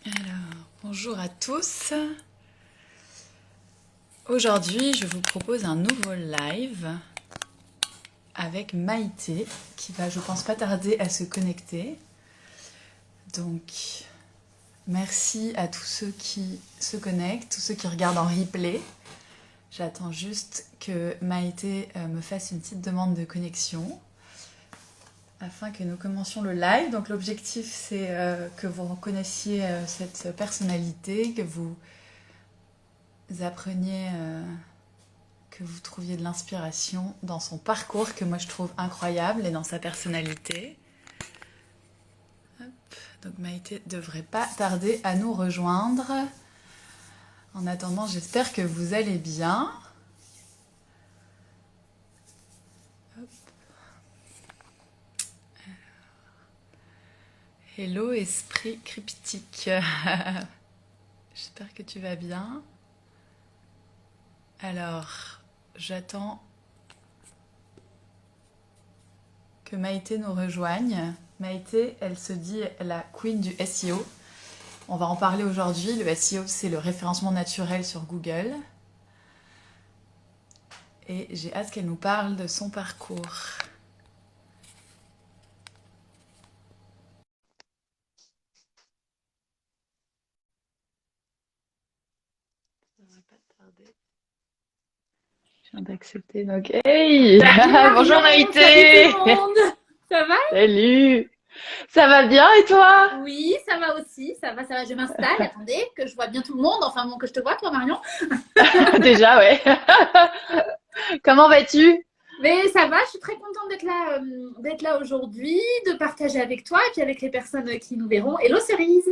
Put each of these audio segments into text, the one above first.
Alors, bonjour à tous. Aujourd'hui, je vous propose un nouveau live avec Maïté qui va, je pense, pas tarder à se connecter. Donc, merci à tous ceux qui se connectent, tous ceux qui regardent en replay. J'attends juste que Maïté me fasse une petite demande de connexion afin que nous commencions le live. Donc l'objectif c'est que vous reconnaissiez cette personnalité, que vous appreniez, que vous trouviez de l'inspiration dans son parcours que moi je trouve incroyable et dans sa personnalité. Hop. Donc Maïté devrait pas tarder à nous rejoindre. En attendant, j'espère que vous allez bien. Hop. Hello esprit cryptique. J'espère que tu vas bien. Alors, j'attends que Maïté nous rejoigne. Maïté, elle se dit la queen du SEO. On va en parler aujourd'hui. Le SEO, c'est le référencement naturel sur Google. Et j'ai hâte qu'elle nous parle de son parcours. Ça va pas tarder. Je viens d'accepter, donc hey. Bonjour Maïté. Salut tout le monde. Ça va? Salut. Ça va bien et toi? Oui, ça va aussi. Ça va, ça va. Je m'installe. Attendez, que je vois bien tout le monde. Enfin bon, que je te vois, toi, Marion. Déjà, ouais. Comment vas-tu? Mais ça va. Je suis très contente d'être là aujourd'hui, de partager avec toi et puis avec les personnes qui nous verront. Hello, Cerise.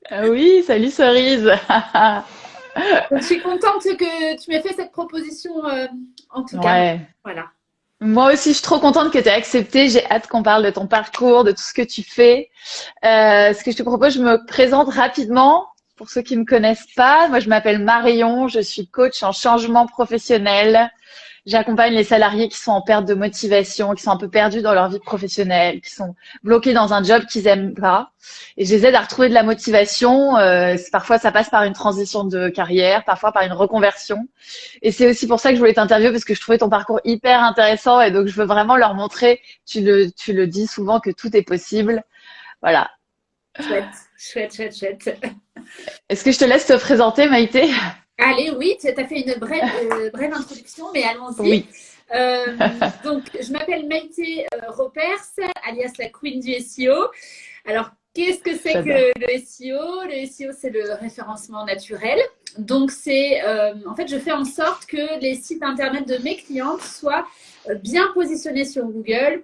Ah oui, salut Cerise. Donc, je suis contente que tu m'aies fait cette proposition, en tout cas. Ouais. Voilà. Moi aussi, je suis trop contente que tu aies accepté. J'ai hâte qu'on parle de ton parcours, de tout ce que tu fais. Ce que je te propose, je me présente rapidement pour ceux qui ne me connaissent pas. Moi, je m'appelle Marion. Je suis coach en changement professionnel. J'accompagne les salariés qui sont en perte de motivation, qui sont un peu perdus dans leur vie professionnelle, qui sont bloqués dans un job qu'ils aiment pas. Et je les aide à retrouver de la motivation. Parfois, ça passe par une transition de carrière, parfois par une reconversion. Et c'est aussi pour ça que je voulais t'interviewer parce que je trouvais ton parcours hyper intéressant et donc je veux vraiment leur montrer, tu le dis souvent, que tout est possible. Voilà. Chouette, chouette, chouette, chouette. Est-ce que je te laisse te présenter, Maïté? Allez, oui, tu as fait une brève introduction, mais allons-y. Oui, Donc, je m'appelle Maïté Ropers, alias la Queen du SEO. Alors, qu'est-ce que c'est que j'adore. le SEO? Le SEO, c'est le référencement naturel. Donc, en fait, je fais en sorte que les sites internet de mes clientes soient bien positionnés sur Google,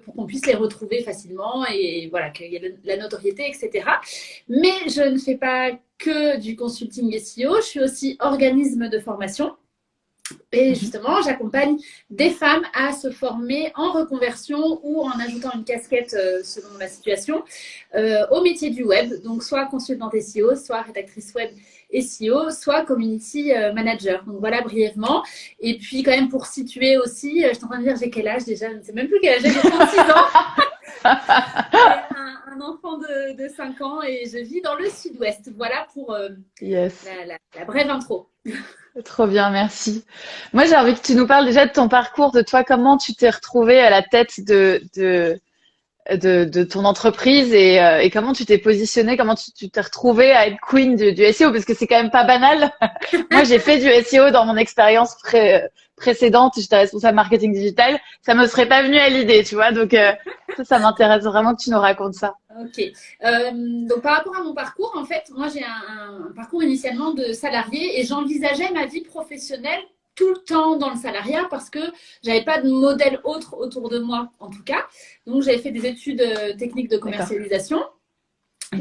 pour qu'on puisse les retrouver facilement et voilà, qu'il y ait la notoriété, etc. Mais je ne fais pas que du consulting SEO, je suis aussi organisme de formation. Et Mhm. justement, j'accompagne des femmes à se former en reconversion ou en ajoutant une casquette selon la situation au métier du web. Donc, soit consultante SEO, soit rédactrice web SEO, soit community manager. Donc, voilà brièvement. Et puis, quand même, pour situer aussi, je suis en train de dire, j'ai quel âge déjà? Je ne sais même plus quel âge j'ai 36 ans. J'ai un enfant de 5 ans et je vis dans le sud-ouest. Voilà pour Yes. la brève intro. Trop bien, merci. Moi, j'ai envie que tu nous parles déjà de ton parcours, de toi, comment tu t'es retrouvée à la tête de ton entreprise et comment tu t'es positionnée, comment tu t'es retrouvée à être queen du SEO, parce que c'est quand même pas banal. Moi, j'ai fait du SEO dans mon expérience précédente, j'étais responsable marketing digital, ça me serait pas venu à l'idée, tu vois, donc ça m'intéresse vraiment que tu nous racontes ça. Ok. Donc, par rapport à mon parcours, en fait, moi, j'ai un parcours initialement de salarié et j'envisageais ma vie professionnelle tout le temps dans le salariat parce que j'avais pas de modèle autre autour de moi, en tout cas. Donc, j'avais fait des études techniques de D'accord. commercialisation.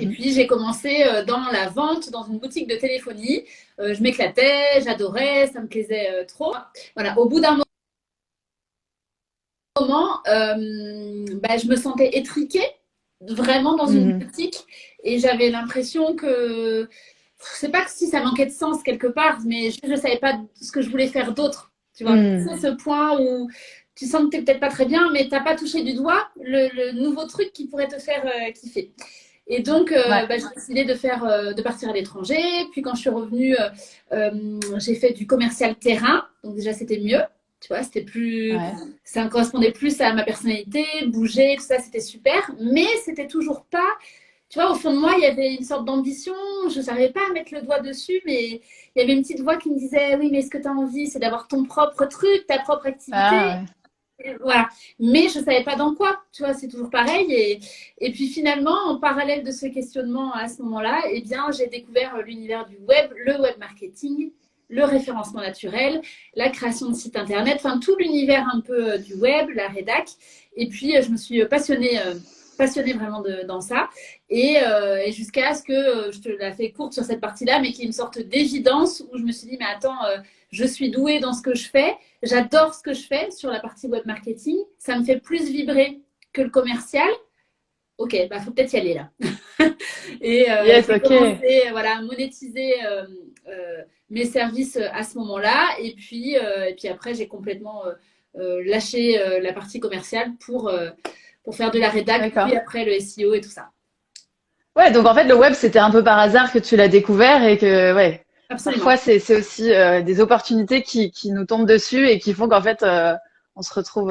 Et Mhm. puis, j'ai commencé dans la vente, dans une boutique de téléphonie. Je m'éclatais, j'adorais, ça me plaisait trop. Voilà, au bout d'un moment, je me sentais étriquée vraiment dans une Mhm. boutique et j'avais l'impression que, c'est pas que si ça manquait de sens quelque part, mais je ne savais pas ce que je voulais faire d'autre. Tu vois, Mhm. c'est ce point où tu sens que tu n'es peut-être pas très bien, mais tu n'as pas touché du doigt le nouveau truc qui pourrait te faire kiffer. Et donc, Ouais. j'ai décidé de partir à l'étranger. Puis quand je suis revenue, j'ai fait du commercial terrain. Donc déjà, c'était mieux. Tu vois, c'était plus, Ouais. ça correspondait plus à ma personnalité, bouger, tout ça, c'était super. Mais c'était toujours pas, tu vois, au fond de moi, il y avait une sorte d'ambition. Je n'arrivais pas à mettre le doigt dessus, mais il y avait une petite voix qui me disait, oui, mais ce que tu as envie, c'est d'avoir ton propre truc, ta propre activité. Ah, ouais. Voilà. Mais je ne savais pas dans quoi. Tu vois, c'est toujours pareil. Et puis finalement, en parallèle de ce questionnement à ce moment-là, eh bien, j'ai découvert l'univers du web, le web marketing, le référencement naturel, la création de sites internet, enfin tout l'univers un peu du web, la rédac. Et puis, je me suis passionnée vraiment dans ça. Et jusqu'à ce que je te la fais courte sur cette partie-là, mais qui est une sorte d'évidence où je me suis dit, mais attends, je suis douée dans ce que je fais. J'adore ce que je fais sur la partie web marketing. Ça me fait plus vibrer que le commercial. Ok, bah faut peut-être y aller là. Et Yes, j'ai ok. commencé voilà, à monétiser mes services à ce moment-là. Et puis après, j'ai complètement lâché la partie commerciale pour faire de la rédac, puis D'accord. après le SEO et tout ça. Ouais, donc en fait, le web, c'était un peu par hasard que tu l'as découvert et que, ouais, parfois, Absolument. c'est aussi des opportunités qui nous tombent dessus et qui font qu'en fait, on se retrouve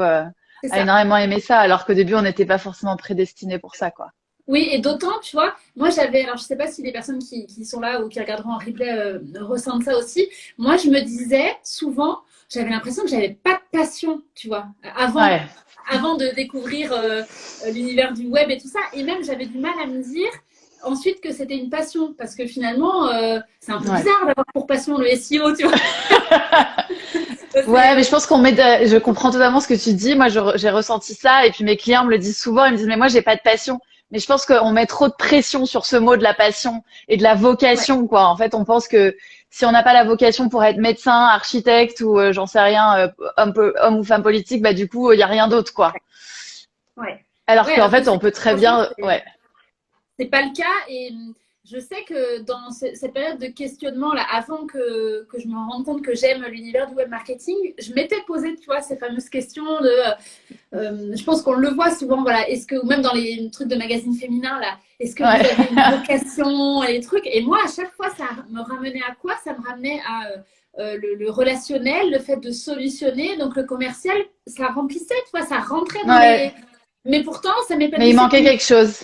C'est à ça. énormément aimer ça, alors qu'au début, on n'était pas forcément prédestiné pour ça, quoi. Oui, et d'autant, tu vois, moi j'avais, alors je sais pas si les personnes qui sont là ou qui regarderont en replay ressentent ça aussi. Moi, je me disais souvent, j'avais l'impression que j'avais pas de passion, tu vois, Ouais, avant de découvrir l'univers du web et tout ça. Et même, j'avais du mal à me dire ensuite que c'était une passion, parce que finalement, c'est un peu ouais. bizarre d'avoir pour passion le SEO, tu vois. Ouais, mais je pense je comprends totalement ce que tu dis. Moi, j'ai ressenti ça et puis mes clients me le disent souvent. Ils me disent, mais moi, j'ai pas de passion. Mais je pense qu'on met trop de pression sur ce mot de la passion et de la Ouais, vocation, quoi. En fait, on pense que si on n'a pas la vocation pour être médecin, architecte ou j'en sais rien, homme ou femme politique, bah du coup, il y a rien d'autre, quoi. ouais. Alors Ouais, qu'en alors que fait, on peut très franchement, bien, ouais, c'est pas le cas. Et je sais que dans cette période de questionnement là, avant que je me rende compte que j'aime l'univers du web marketing, je m'étais posé, tu vois, ces fameuses questions de je pense qu'on le voit souvent, voilà, est-ce que, ou même dans les trucs de magazines féminins, là, est-ce que vous ouais, avez une vocation et les trucs. Et moi, à chaque fois, ça me ramenait à quoi? Ça me ramenait à le relationnel, le fait de solutionner. Donc, le commercial, ça remplissait, tu vois, ça rentrait dans les. ouais. Mais pourtant, ça Mais il m'épanouissait manquait plus. quelque chose.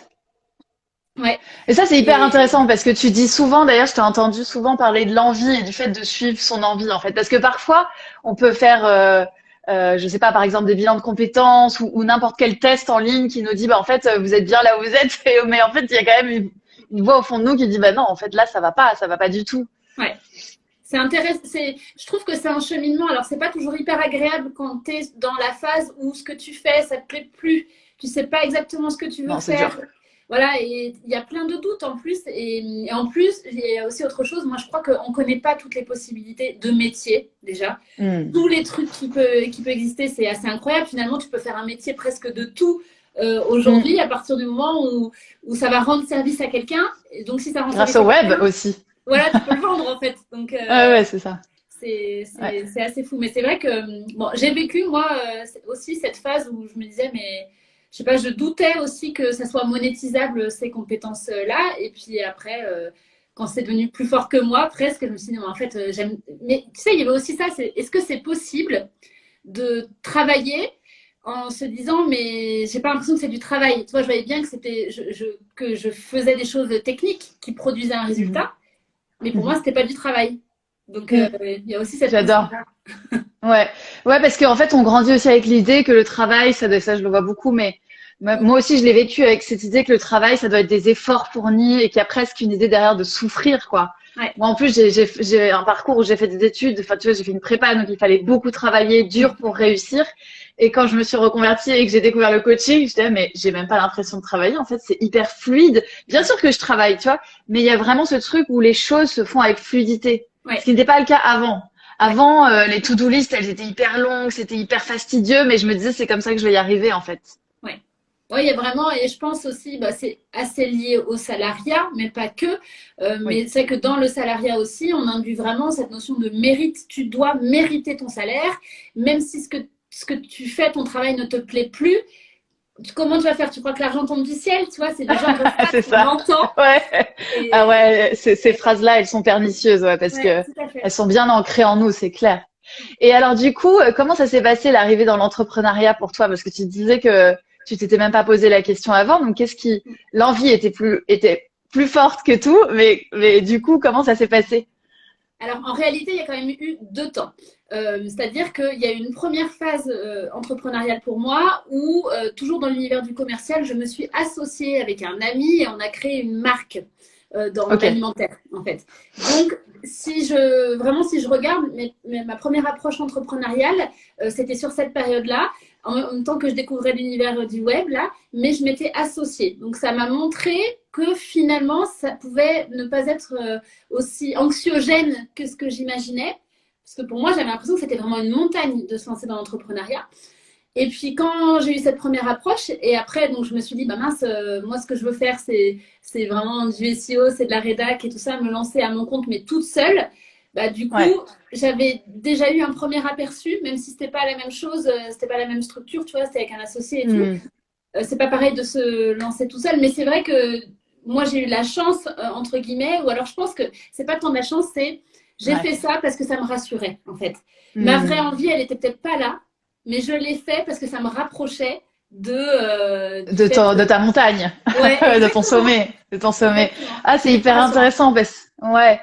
Ouais. Et ça, c'est hyper Et intéressant parce que tu dis souvent, d'ailleurs, je t'ai entendu souvent parler de l'envie et du fait de suivre son envie, en fait. Parce que parfois, on peut faire, je sais pas, par exemple, des bilans de compétences ou n'importe quel test en ligne qui nous dit, bah, en fait, vous êtes bien là où vous êtes. Mais en fait, il y a quand même une voix au fond de nous qui dit, bah non, en fait, là, ça va pas du tout. ouais. C'est intéressant. Je trouve que c'est un cheminement. Alors, c'est pas toujours hyper agréable quand tu es dans la phase où ce que tu fais, ça te plaît plus. Tu sais pas exactement ce que tu veux Non, c'est faire. dur. Voilà, et il y a plein de doutes en plus. Et en plus, il y a aussi autre chose. Moi, je crois qu'on ne connaît pas toutes les possibilités de métier, déjà. Hmm. Tous les trucs qui peut exister, c'est assez incroyable. Finalement, tu peux faire un métier presque de tout Hmm. aujourd'hui à partir du moment où ça va rendre service à quelqu'un. Et donc, si ça rend Grâce service à au web quelqu'un, aussi. voilà, tu peux le vendre en fait. Donc, Ouais, ouais, c'est ça. Ouais. c'est assez fou. Mais c'est vrai que bon, j'ai vécu, moi, aussi cette phase où je me disais, mais je sais pas, je doutais aussi que ça soit monétisable ces compétences-là. Et puis après, quand c'est devenu plus fort que moi, presque, je me suis dit, non, en fait, j'aime. Mais tu sais, il y avait aussi ça, est-ce que c'est possible de travailler en se disant, mais j'ai pas l'impression que c'est du travail. Tu vois, je voyais bien que que je faisais des choses techniques qui produisaient un Mhm. résultat, mais pour moi, Mhm. c'était pas du travail. Donc, Hmm. il y a aussi cette J'adore. notion-là. Ouais, ouais, parce qu'en fait, on grandit aussi avec l'idée que le travail, ça, je le vois beaucoup, mais moi aussi, je l'ai vécu avec cette idée que le travail, ça doit être des efforts fournis et qu'il y a presque une idée derrière de souffrir, quoi. Ouais. Moi, en plus, j'ai un parcours où j'ai fait des études, enfin, tu vois, j'ai fait une prépa, donc il fallait beaucoup travailler dur pour réussir. Et quand je me suis reconvertie et que j'ai découvert le coaching, je disais, mais j'ai même pas l'impression de travailler. En fait, c'est hyper fluide. Bien sûr que je travaille, tu vois, mais il y a vraiment ce truc où les choses se font avec fluidité. Ce Ouais. qui n'était pas le cas avant. Ouais. Avant, les to-do list, elles étaient hyper longues, c'était hyper fastidieux, mais je me disais, c'est comme ça que je vais y arriver, en fait. Ouais. Ouais, il y a vraiment, et je pense aussi, bah, c'est assez lié au salariat, mais pas que. Mais Oui. c'est que dans le salariat aussi, on induit vraiment cette notion de mérite. Tu dois mériter ton salaire, même si ce que tu fais, ton travail ne te plaît plus. comment tu vas faire? Tu crois que l'argent tombe du ciel? Tu vois, c'est des genres de C'est phrases qu'on ça. entend. Ouais. Ah Et, ouais, ces phrases-là, elles sont pernicieuses, ouais, parce ouais, que tout à fait. elles sont bien ancrées en nous, c'est clair. Et alors, du coup, comment ça s'est passé l'arrivée dans l'entrepreneuriat pour toi? Parce que tu disais que tu t'étais même pas posé la question avant. Donc, l'envie était plus forte que tout, mais du coup, comment ça s'est passé? Alors, en réalité, il y a quand même eu deux temps. C'est-à-dire qu'il y a eu une première phase entrepreneuriale pour moi où, toujours dans l'univers du commercial, je me suis associée avec un ami et on a créé une marque dans Ok. l'alimentaire, en fait. Donc, si je regarde ma première approche entrepreneuriale, c'était sur cette période-là, en même temps que je découvrais l'univers du web, là, mais je m'étais associée. Donc, ça m'a montré que finalement, ça pouvait ne pas être aussi anxiogène que ce que j'imaginais. Parce que pour moi, j'avais l'impression que c'était vraiment une montagne de se lancer dans l'entrepreneuriat. Et puis quand j'ai eu cette première approche, et après, donc je me suis dit, bah mince, moi ce que je veux faire, c'est vraiment du SEO, c'est de la rédac et tout ça, me lancer à mon compte, mais toute seule. Bah, du coup, Ouais. j'avais déjà eu un premier aperçu, même si c'était pas la même chose, c'était pas la même structure, tu vois, c'était avec un associé et tout. Hmm. C'est pas pareil de se lancer tout seul, mais c'est vrai que moi j'ai eu la chance, entre guillemets, ou alors je pense que c'est pas tant de la chance, c'est j'ai Ouais. fait ça parce que ça me rassurait en fait. Ma vraie Hmm. envie, elle était peut-être pas là, mais je l'ai fait parce que ça me rapprochait du fait. De ta montagne, Ouais, de ton exactement, sommet, de ton sommet. exactement. Ah, c'est C'était très hyper rassurant. intéressant parce ouais.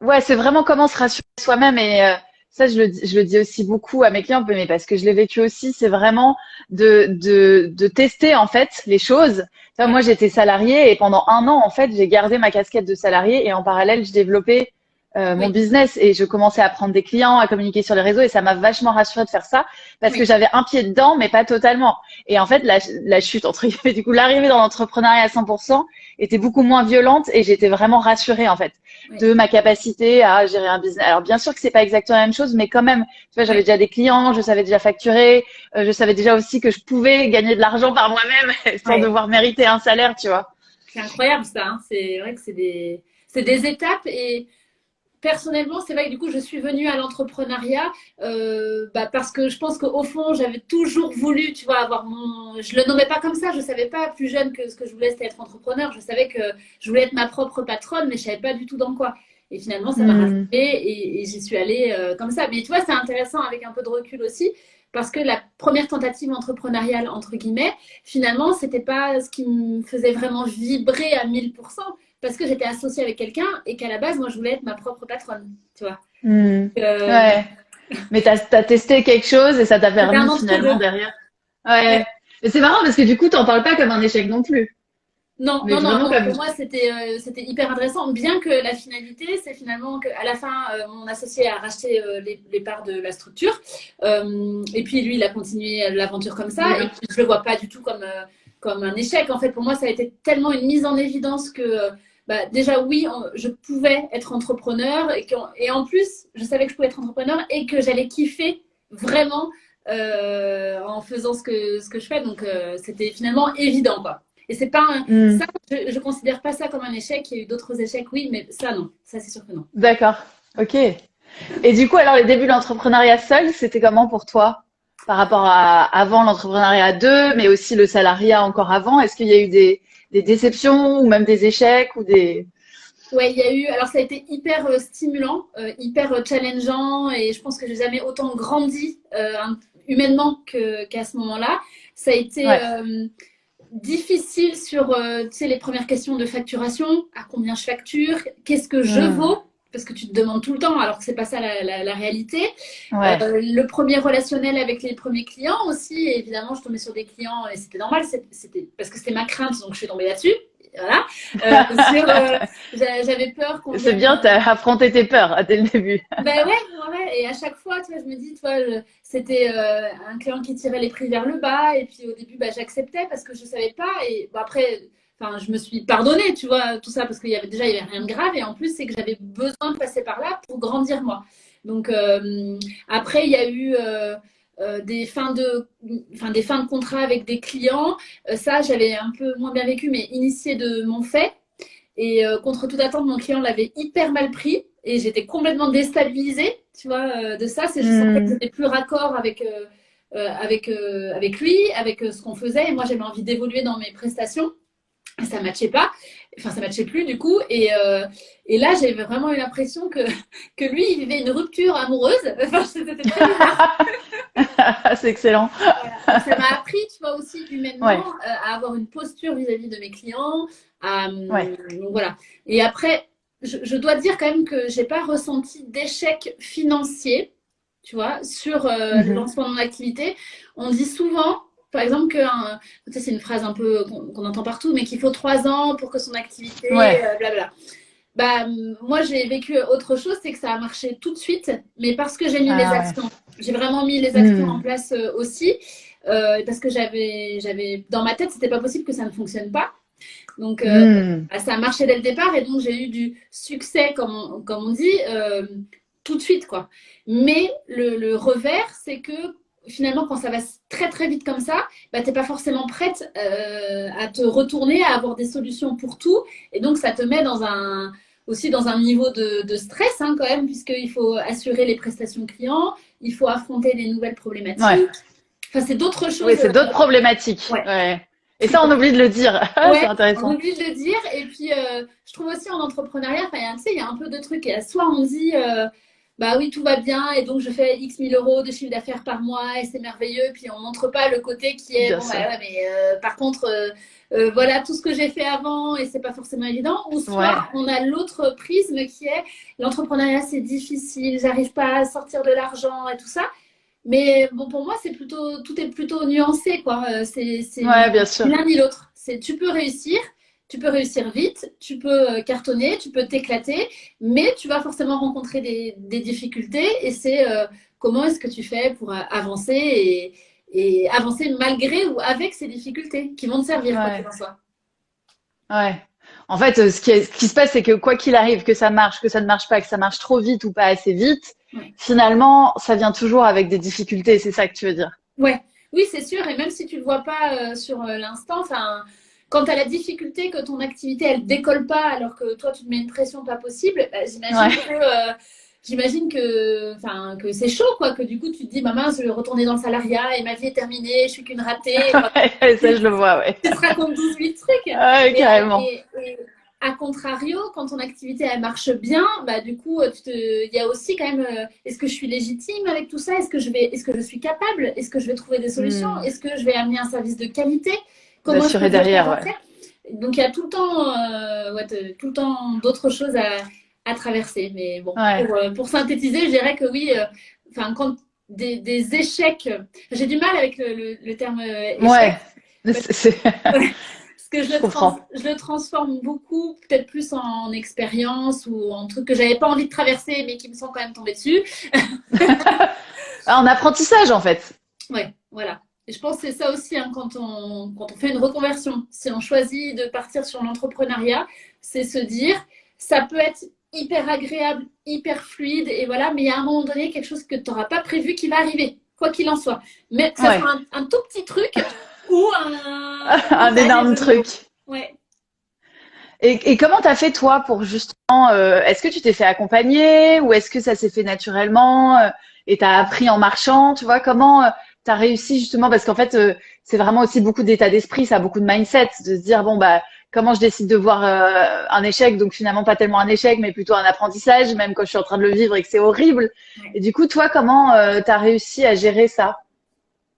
Ouais, c'est vraiment comment se rassurer soi-même et ça je le dis aussi beaucoup à mes clients mais parce que je l'ai vécu aussi, c'est vraiment de tester en fait les choses. Tu vois, Ouais, moi j'étais salariée et pendant un an en fait, j'ai gardé ma casquette de salariée et en parallèle, je développais mon oui, business et je commençais à prendre des clients, à communiquer sur les réseaux et ça m'a vachement rassurée de faire ça parce que oui, j'avais un pied dedans mais pas totalement. Et en fait, la chute entre guillemets, du coup, l'arrivée dans l'entrepreneuriat à 100% était beaucoup moins violente et j'étais vraiment rassurée en fait oui, de ma capacité à gérer un business. Alors bien sûr que c'est pas exactement la même chose, mais quand même, tu vois, j'avais oui, déjà des clients, je savais déjà facturer, je savais déjà aussi que je pouvais gagner de l'argent par moi-même sans oui. devoir mériter un salaire, tu vois. C'est incroyable ça, hein. C'est vrai que c'est des étapes et personnellement, c'est vrai que du coup, je suis venue à l'entrepreneuriat bah, parce que je pense qu'au fond, j'avais toujours voulu, tu vois, avoir mon. Je le nommais pas comme ça. Je savais pas plus jeune que ce que je voulais, c'était être entrepreneur. Je savais que je voulais être ma propre patronne, mais je savais pas du tout dans quoi. Et finalement, ça m'a rassurée Hmm. et j'y suis allée comme ça. Mais tu vois, c'est intéressant avec un peu de recul aussi parce que la première tentative entrepreneuriale entre guillemets, finalement, c'était pas ce qui me faisait vraiment vibrer à 1000% parce que j'étais associée avec quelqu'un et qu'à la base, moi, je voulais être ma propre patronne, tu vois. Hmm. Euh, Ouais. Mais t'as testé quelque chose et ça t'a C'était un permis finalement entre-deux. derrière. Ouais. Ouais. Mais c'est marrant parce que du coup, t'en parles pas comme un échec non plus, Non, mais non, non, vraiment non. comme. Pour moi, c'était hyper intéressant. Bien que la finalité, c'est finalement qu'à la fin, mon associé a racheté les parts de la structure. Et puis lui, il a continué l'aventure comme ça. Et D'accord. puis, je le vois pas du tout comme un échec. En fait, pour moi, ça a été tellement une mise en évidence que bah, déjà, oui, je pouvais être entrepreneur et en plus, je savais que je pouvais être entrepreneur et que j'allais kiffer vraiment en faisant ce que je fais. Donc, c'était finalement évident, quoi. Et c'est pas Hmm. ça, je considère pas ça comme un échec. Il y a eu d'autres échecs, oui, mais ça, non. Ça, c'est sûr que non. D'accord. Ok. Et du coup, alors les débuts de l'entrepreneuriat seul, c'était comment pour toi par rapport à avant l'entrepreneuriat à deux, mais aussi le salariat encore avant? Est-ce qu'il y a eu des déceptions ou même des échecs ou des... Ouais, il y a eu. Alors, ça a été hyper stimulant, hyper challengeant, et je pense que j'ai jamais autant grandi humainement qu'à ce moment-là. Ça a été Ouais. difficile sur tu sais, les premières questions de facturation, à combien je facture, qu'est-ce que je Hmm. vaux, parce que tu te demandes tout le temps, alors que c'est pas ça la réalité. Ouais. Le premier relationnel avec les premiers clients aussi, et évidemment, je tombais sur des clients, et c'était normal, c'était parce que c'était ma crainte, donc je suis tombée là-dessus. Voilà. J'avais peur qu'on C'est vienne. bien, t'as affronté tes peurs dès le début. Ben ouais, ouais, ouais. Et à chaque fois, tu vois, je me dis, tu vois, c'était un client qui tirait les prix vers le bas. Et puis au début, bah, j'acceptais parce que je savais pas. Et bon, après, enfin, je me suis pardonnée, tu vois, tout ça parce il y avait rien de grave. Et en plus, c'est que j'avais besoin de passer par là pour grandir moi. Donc après, il y a eu des fins de contrat avec des clients. Ça, j'avais un peu moins bien vécu, mais initié de mon fait. Et contre toute attente, mon client l'avait hyper mal pris et j'étais complètement déstabilisée, tu vois, de ça. Je sentais que Hmm. c'était plus raccord avec avec lui, avec ce qu'on faisait. Et moi, j'avais envie d'évoluer dans mes prestations. Ça matchait pas, enfin ça matchait plus du coup, et là j'avais vraiment eu l'impression que lui il vivait une rupture amoureuse. Enfin c'était très bizarre. C'est excellent. Voilà. Donc, ça m'a appris, tu vois, aussi humainement Ouais, à avoir une posture vis-à-vis de mes clients. ouais. Donc, voilà. Et après, je dois dire quand même que j'ai pas ressenti d'échec financier, tu vois, sur le Mhm. lancement de mon activité. On dit souvent, par exemple, que tu sais, c'est une phrase un peu qu'on entend partout, mais qu'il faut 3 ans pour que son activité, Ouais. blabla. Bah, moi, j'ai vécu autre chose, c'est que ça a marché tout de suite, mais parce que j'ai mis les Ah ouais. actions. J'ai vraiment mis les actions en Hmm. place aussi, parce que dans ma tête, c'était pas possible que ça ne fonctionne pas. Donc, Hmm. bah, ça a marché dès le départ et donc j'ai eu du succès, comme on dit, tout de suite, quoi. Mais le revers, c'est que finalement, quand ça va très très vite comme ça, bah, tu n'es pas forcément prête à te retourner, à avoir des solutions pour tout. Et donc, ça te met aussi dans un niveau de stress, hein, quand même, puisqu'il faut assurer les prestations clients, il faut affronter des nouvelles Ouais. problématiques. Enfin, c'est d'autres Oui, choses. c'est d'autres problématiques. Ouais. Ouais. Et ça, on oublie de le dire. C'est Ouais, on intéressant. oublie de le dire. Et puis, je trouve aussi en entrepreneuriat, enfin, tu sais, il y a un peu de trucs. Soit on dit, bah oui, tout va bien, et donc je fais X mille euros de chiffre d'affaires par mois, et c'est merveilleux. Puis on montre pas le côté qui est, Bien bon, bah sûr. ouais, mais par contre, voilà tout ce que j'ai fait avant, et c'est pas forcément évident. Ou soit Ouais. on a l'autre prisme qui est, l'entrepreneuriat, c'est difficile, j'arrive pas à sortir de l'argent et tout ça. Mais bon, pour moi, tout est plutôt nuancé, quoi. C'est Ouais, ni bien sûr. l'un ni l'autre. Tu peux réussir vite, tu peux cartonner, tu peux t'éclater, mais tu vas forcément rencontrer des difficultés et c'est comment est-ce que tu fais pour avancer et avancer malgré ou avec ces difficultés qui vont te servir, quoi qu'il Ouais. en soit. Ouais. En fait, ce qui se passe, c'est que quoi qu'il arrive, que ça marche, que ça ne marche pas, que ça marche trop vite ou pas assez vite, Ouais. finalement, ça vient toujours avec des difficultés. C'est ça que tu veux dire. Ouais, oui, c'est sûr. Et même si tu le vois pas sur l'instant, enfin, quand tu as la difficulté que ton activité elle décolle pas, alors que toi tu te mets une pression pas possible, bah, Ouais. enfin, que c'est chaud, quoi. Que du coup tu te dis, maman, je vais retourner dans le salariat et ma vie est terminée, je suis qu'une ratée. Enfin, Ouais, ça, je le vois, ouais. tu te racontes 12 000 trucs. Ouais, carrément. Et à contrario, quand ton activité elle marche bien, bah du coup, il y a aussi quand même, est-ce que je suis légitime avec tout ça? Est-ce que je suis capable? Est-ce que je vais trouver des solutions? Hmm. Est-ce que je vais amener un service de qualité? Comment est-ce que D'assurer je vais faire derrière, ouais. après? Donc il y a tout le temps, tout le temps d'autres choses à traverser. Mais bon, Ouais. pour synthétiser, je dirais que oui, enfin quand des échecs, j'ai du mal avec le terme échec. Ouais. C'est- Parce que Je comprends. je le transforme beaucoup, peut-être plus en expérience ou en truc que j'avais pas envie de traverser, mais qui me sont quand même tombés dessus. En apprentissage, en fait. Ouais, voilà. Et je pense que c'est ça aussi hein, quand on fait une reconversion. Si on choisit de partir sur l'entrepreneuriat, c'est se dire, ça peut être hyper agréable, hyper fluide, et voilà, mais il y a un moment donné quelque chose que tu n'auras pas prévu qui va arriver, quoi qu'il en soit. Mais que ça Ouais. soit un tout petit truc ou une Un montagne énorme de nouveau. truc. Ouais. Et comment t'as fait toi pour justement, est-ce que tu t'es fait accompagner ou est-ce que ça s'est fait naturellement et t'as appris en marchant, tu vois, comment t'as réussi justement parce qu'en fait c'est vraiment aussi beaucoup d'état d'esprit, ça a beaucoup de mindset, de se dire bon bah comment je décide de voir un échec, donc finalement pas tellement un échec mais plutôt un apprentissage, même quand je suis en train de le vivre et que c'est horrible. Ouais. Et du coup toi comment t'as réussi à gérer ça?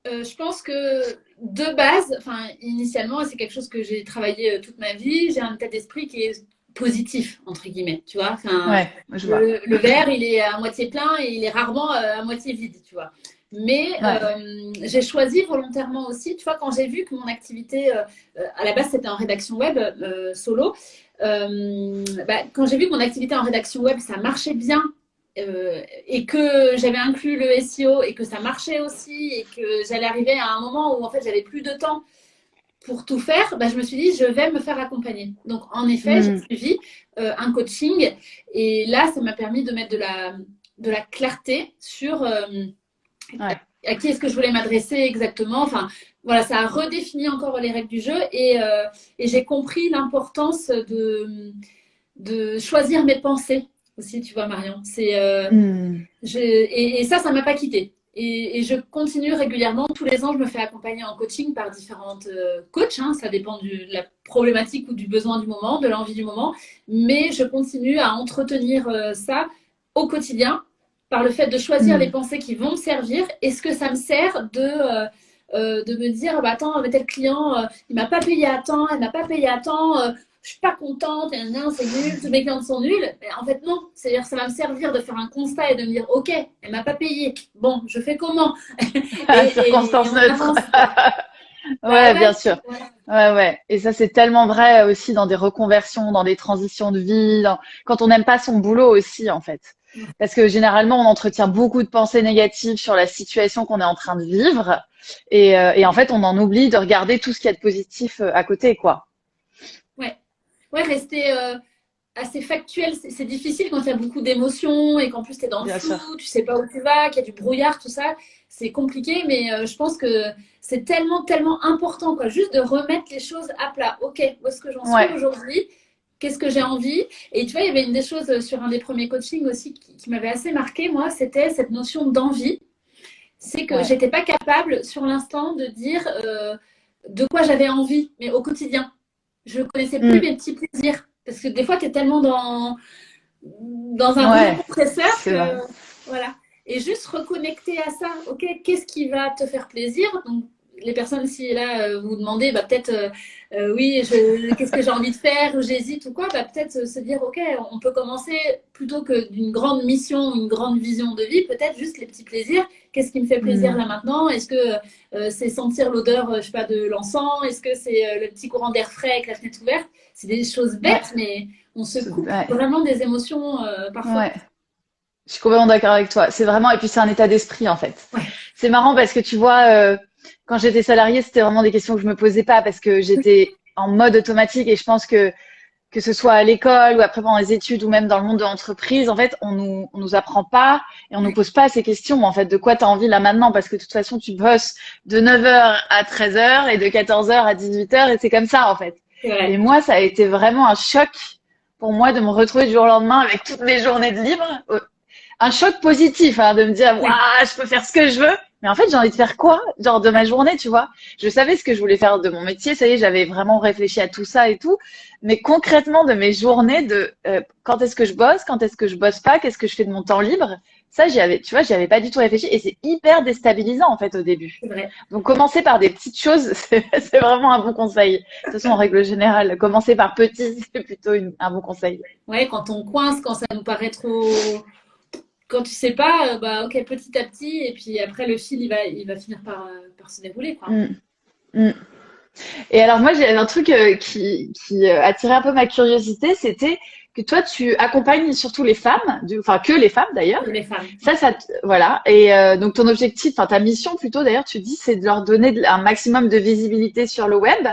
Je pense que de base, enfin initialement, et c'est quelque chose que j'ai travaillé toute ma vie, j'ai un état d'esprit qui est positif, entre guillemets, tu vois. Enfin, Ouais, je vois. le verre, il est à moitié plein et il est rarement à moitié vide, tu vois. Mais Ouais. j'ai choisi volontairement aussi, tu vois, quand j'ai vu que mon activité, à la base c'était en rédaction web solo, bah, quand j'ai vu que mon activité en rédaction web, ça marchait bien et que j'avais inclus le SEO et que ça marchait aussi et que j'allais arriver à un moment où en fait j'avais plus de temps pour tout faire, bah, je me suis dit je vais me faire accompagner. Donc en effet, j'ai Hmm. suivi un coaching et là ça m'a permis de mettre de la clarté sur Ouais. à qui est-ce que je voulais m'adresser exactement. Enfin voilà, ça a redéfini encore les règles du jeu et j'ai compris l'importance de choisir mes pensées aussi, tu vois, Marion. Hmm. Et ça m'a pas quitté. Et je continue régulièrement. Tous les ans, je me fais accompagner en coaching par différentes coachs. Hein. Ça dépend de la problématique ou du besoin du moment, de l'envie du moment. Mais je continue à entretenir ça au quotidien par le fait de choisir les pensées qui vont me servir. Est-ce que ça me sert de me dire, bah, attends, tel client, il m'a pas payé à temps, elle m'a pas payé à temps, je suis pas contente, c'est nul, tous mes clients sont nuls. Mais en fait, non. C'est-à-dire que ça va me servir de faire un constat et de me dire, ok, elle m'a pas payé. Bon, je fais comment? Circonstance neutre. Ouais, bien sûr. Ouais. Et ça, c'est tellement vrai aussi dans des reconversions, dans des transitions de vie, quand on n'aime pas son boulot aussi, en fait. Parce que généralement, on entretient beaucoup de pensées négatives sur la situation qu'on est en train de vivre. Et en fait, on en oublie de regarder tout ce qu'il y a de positif à côté, quoi. Ouais, rester assez factuel, c'est difficile quand il y a beaucoup d'émotions et qu'en plus tu es dans le flou, tu sais pas où tu vas, qu'il y a du brouillard, tout ça. C'est compliqué, mais je pense que c'est tellement, tellement important, quoi. Juste de remettre les choses à plat. Ok, où est-ce que j'en suis aujourd'hui? Qu'est-ce que j'ai envie? Et tu vois, il y avait une des choses sur un des premiers coachings aussi qui m'avait assez marqué, moi, c'était cette notion d'envie. C'est que j'étais pas capable sur l'instant de dire de quoi j'avais envie, mais au quotidien. Je ne connaissais plus mes petits plaisirs. Parce que des fois, tu es tellement dans un rouleau compresseur que voilà. Et juste reconnecter à ça. Ok, qu'est-ce qui va te faire plaisir? Donc, les personnes, si là, vous demandez, bah, peut-être, oui, qu'est-ce que j'ai envie de faire, ou j'hésite ou quoi, bah, peut-être se dire, ok, on peut commencer plutôt que d'une grande mission, une grande vision de vie, peut-être juste les petits plaisirs. Qu'est-ce qui me fait plaisir là maintenant? Est-ce que c'est sentir l'odeur, je sais pas, de l'encens? Est-ce que c'est le petit courant d'air frais avec la fenêtre ouverte? C'est des choses bêtes, mais on se coupe vraiment des émotions parfois. Ouais. Je suis complètement d'accord avec toi. C'est vraiment, et puis c'est un état d'esprit en fait. C'est marrant parce que tu vois, quand j'étais salariée, c'était vraiment des questions que je me posais pas parce que j'étais en mode automatique et je pense que ce soit à l'école ou après pendant les études ou même dans le monde de l'entreprise, en fait, on nous apprend pas et on nous pose pas ces questions en fait de quoi tu as envie là maintenant parce que de toute façon tu bosses de 9h à 13h et de 14h à 18h et c'est comme ça en fait. Et moi, ça a été vraiment un choc pour moi de me retrouver du jour au lendemain avec toutes mes journées de libre. Un choc positif, hein, de me dire, waouh, je peux faire ce que je veux. Mais en fait, j'ai envie de faire quoi? Genre de ma journée, tu vois? Je savais ce que je voulais faire de mon métier. Ça y est, j'avais vraiment réfléchi à tout ça et tout. Mais concrètement, de mes journées, de quand est-ce que je bosse, quand est-ce que je bosse pas, qu'est-ce que je fais de mon temps libre? Ça, j'y avais pas du tout réfléchi. Et c'est hyper déstabilisant, en fait, au début. Donc, commencer par des petites choses, c'est vraiment un bon conseil. De toute façon, en règle générale, commencer par petit, c'est plutôt un bon conseil. Ouais, quand on coince, quand ça nous paraît trop... Quand tu sais pas, bah ok, petit à petit, et puis après le fil, il va finir par se dérouler, quoi. Et alors moi, j'ai un truc qui attirait un peu ma curiosité, c'était que toi, tu accompagnes surtout les femmes, enfin que les femmes d'ailleurs. Que les femmes. Voilà. Et donc ton objectif, enfin ta mission plutôt d'ailleurs, tu dis, c'est de leur donner un maximum de visibilité sur le web.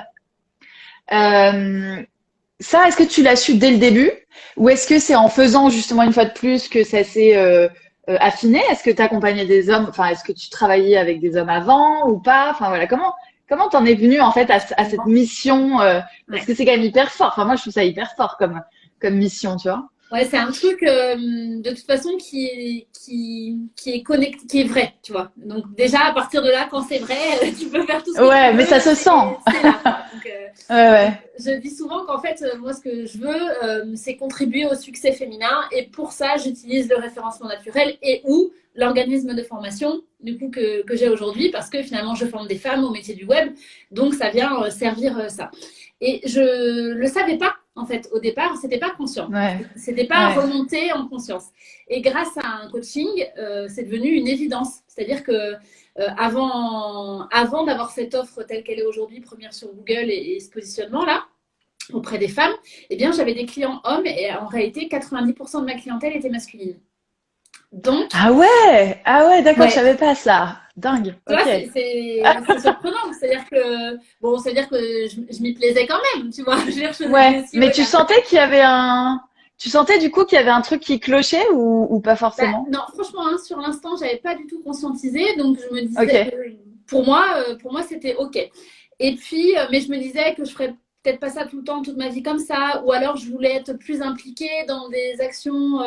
Ça, est-ce que tu l'as su dès le début ou est-ce que c'est en faisant justement une fois de plus que ça s'est affiné? Est-ce que tu accompagnais des hommes? Enfin, est-ce que tu travaillais avec des hommes avant ou pas? Enfin voilà, comment t'en es venue en fait à cette mission parce que c'est quand même hyper fort. Enfin moi, je trouve ça hyper fort comme mission, tu vois. Ouais, c'est un truc de toute façon qui est connecté, qui est vrai, tu vois. Donc déjà à partir de là, quand c'est vrai, tu peux faire tout ce que tu veux. Ouais, mais ça se sent. C'est là, quoi. Donc, ouais. Je dis souvent qu'en fait, moi, ce que je veux, c'est contribuer au succès féminin. Et pour ça, j'utilise le référencement naturel et ou l'organisme de formation du coup que j'ai aujourd'hui parce que finalement, je forme des femmes au métier du web. Donc, ça vient servir ça. Et je le savais pas, en fait, au départ, c'était pas conscient. C'était pas remonté en conscience. Et grâce à un coaching, c'est devenu une évidence. C'est-à-dire que avant d'avoir cette offre telle qu'elle est aujourd'hui, première sur Google et ce positionnement-là, auprès des femmes, eh bien, j'avais des clients hommes et en réalité, 90% de ma clientèle était masculine. Donc, ah ouais, d'accord, je savais pas ça. Dingue. Tu vois, c'est surprenant. C'est-à-dire que je m'y plaisais quand même, tu vois. Mais tu sentais qu'il y avait tu sentais du coup qu'il y avait un truc qui clochait ou pas forcément? Non, franchement, hein, sur l'instant, j'avais pas du tout conscientisé, donc je me disais, pour moi, c'était ok. Et puis, mais je me disais que je ferais peut-être pas ça tout le temps, toute ma vie comme ça, ou alors je voulais être plus impliquée dans des actions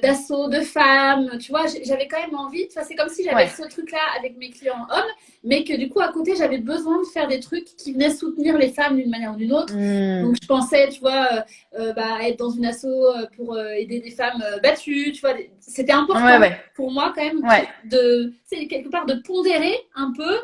d'assaut de femmes, tu vois, j'avais quand même envie, tu vois, c'est comme si j'avais ce truc-là avec mes clients hommes, mais que du coup, à côté, j'avais besoin de faire des trucs qui venaient soutenir les femmes d'une manière ou d'une autre. Donc, je pensais, tu vois, être dans une asso pour aider des femmes battues, tu vois, c'était important pour moi quand même de, tu sais, quelque part de pondérer un peu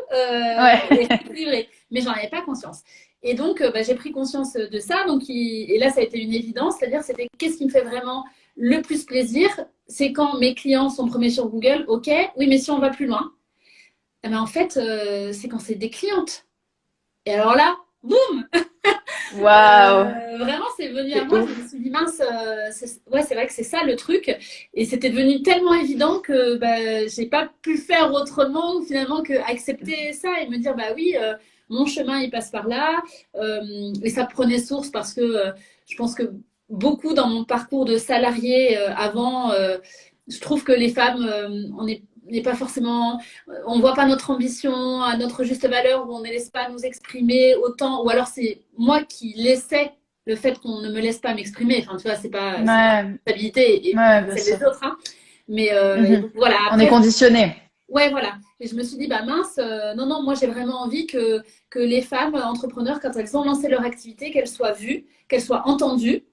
et d'équilibrer, mais j'en avais pas conscience. Et donc, j'ai pris conscience de ça. Donc, et là, ça a été une évidence. C'est-à-dire, c'était qu'est-ce qui me fait vraiment le plus plaisir? C'est quand mes clients sont premiers sur Google. OK, oui, mais si on va plus loin, eh ben, en fait, c'est quand c'est des clientes. Et alors là, boum. Waouh. Vraiment, c'est venu à moi. Je me suis dit, mince, c'est vrai que c'est ça le truc. Et c'était devenu tellement évident que j'ai pas pu faire autrement finalement que accepter ça et me dire, bah oui, mon chemin, il passe par là. Et ça prenait source parce que je pense que beaucoup dans mon parcours de salarié avant, je trouve que les femmes, on n'est pas forcément, on voit pas notre ambition à notre juste valeur, où on ne laisse pas nous exprimer autant, ou alors c'est moi qui laissais le fait qu'on ne me laisse pas m'exprimer. Enfin, tu vois, c'est pas ma responsabilité et c'est des autres. Hein. Mais donc, voilà. Après, on est conditionné. Ouais, voilà. Et je me suis dit, bah mince, non, moi j'ai vraiment envie que les femmes entrepreneurs, quand elles ont lancé leur activité, qu'elles soient vues, qu'elles soient entendues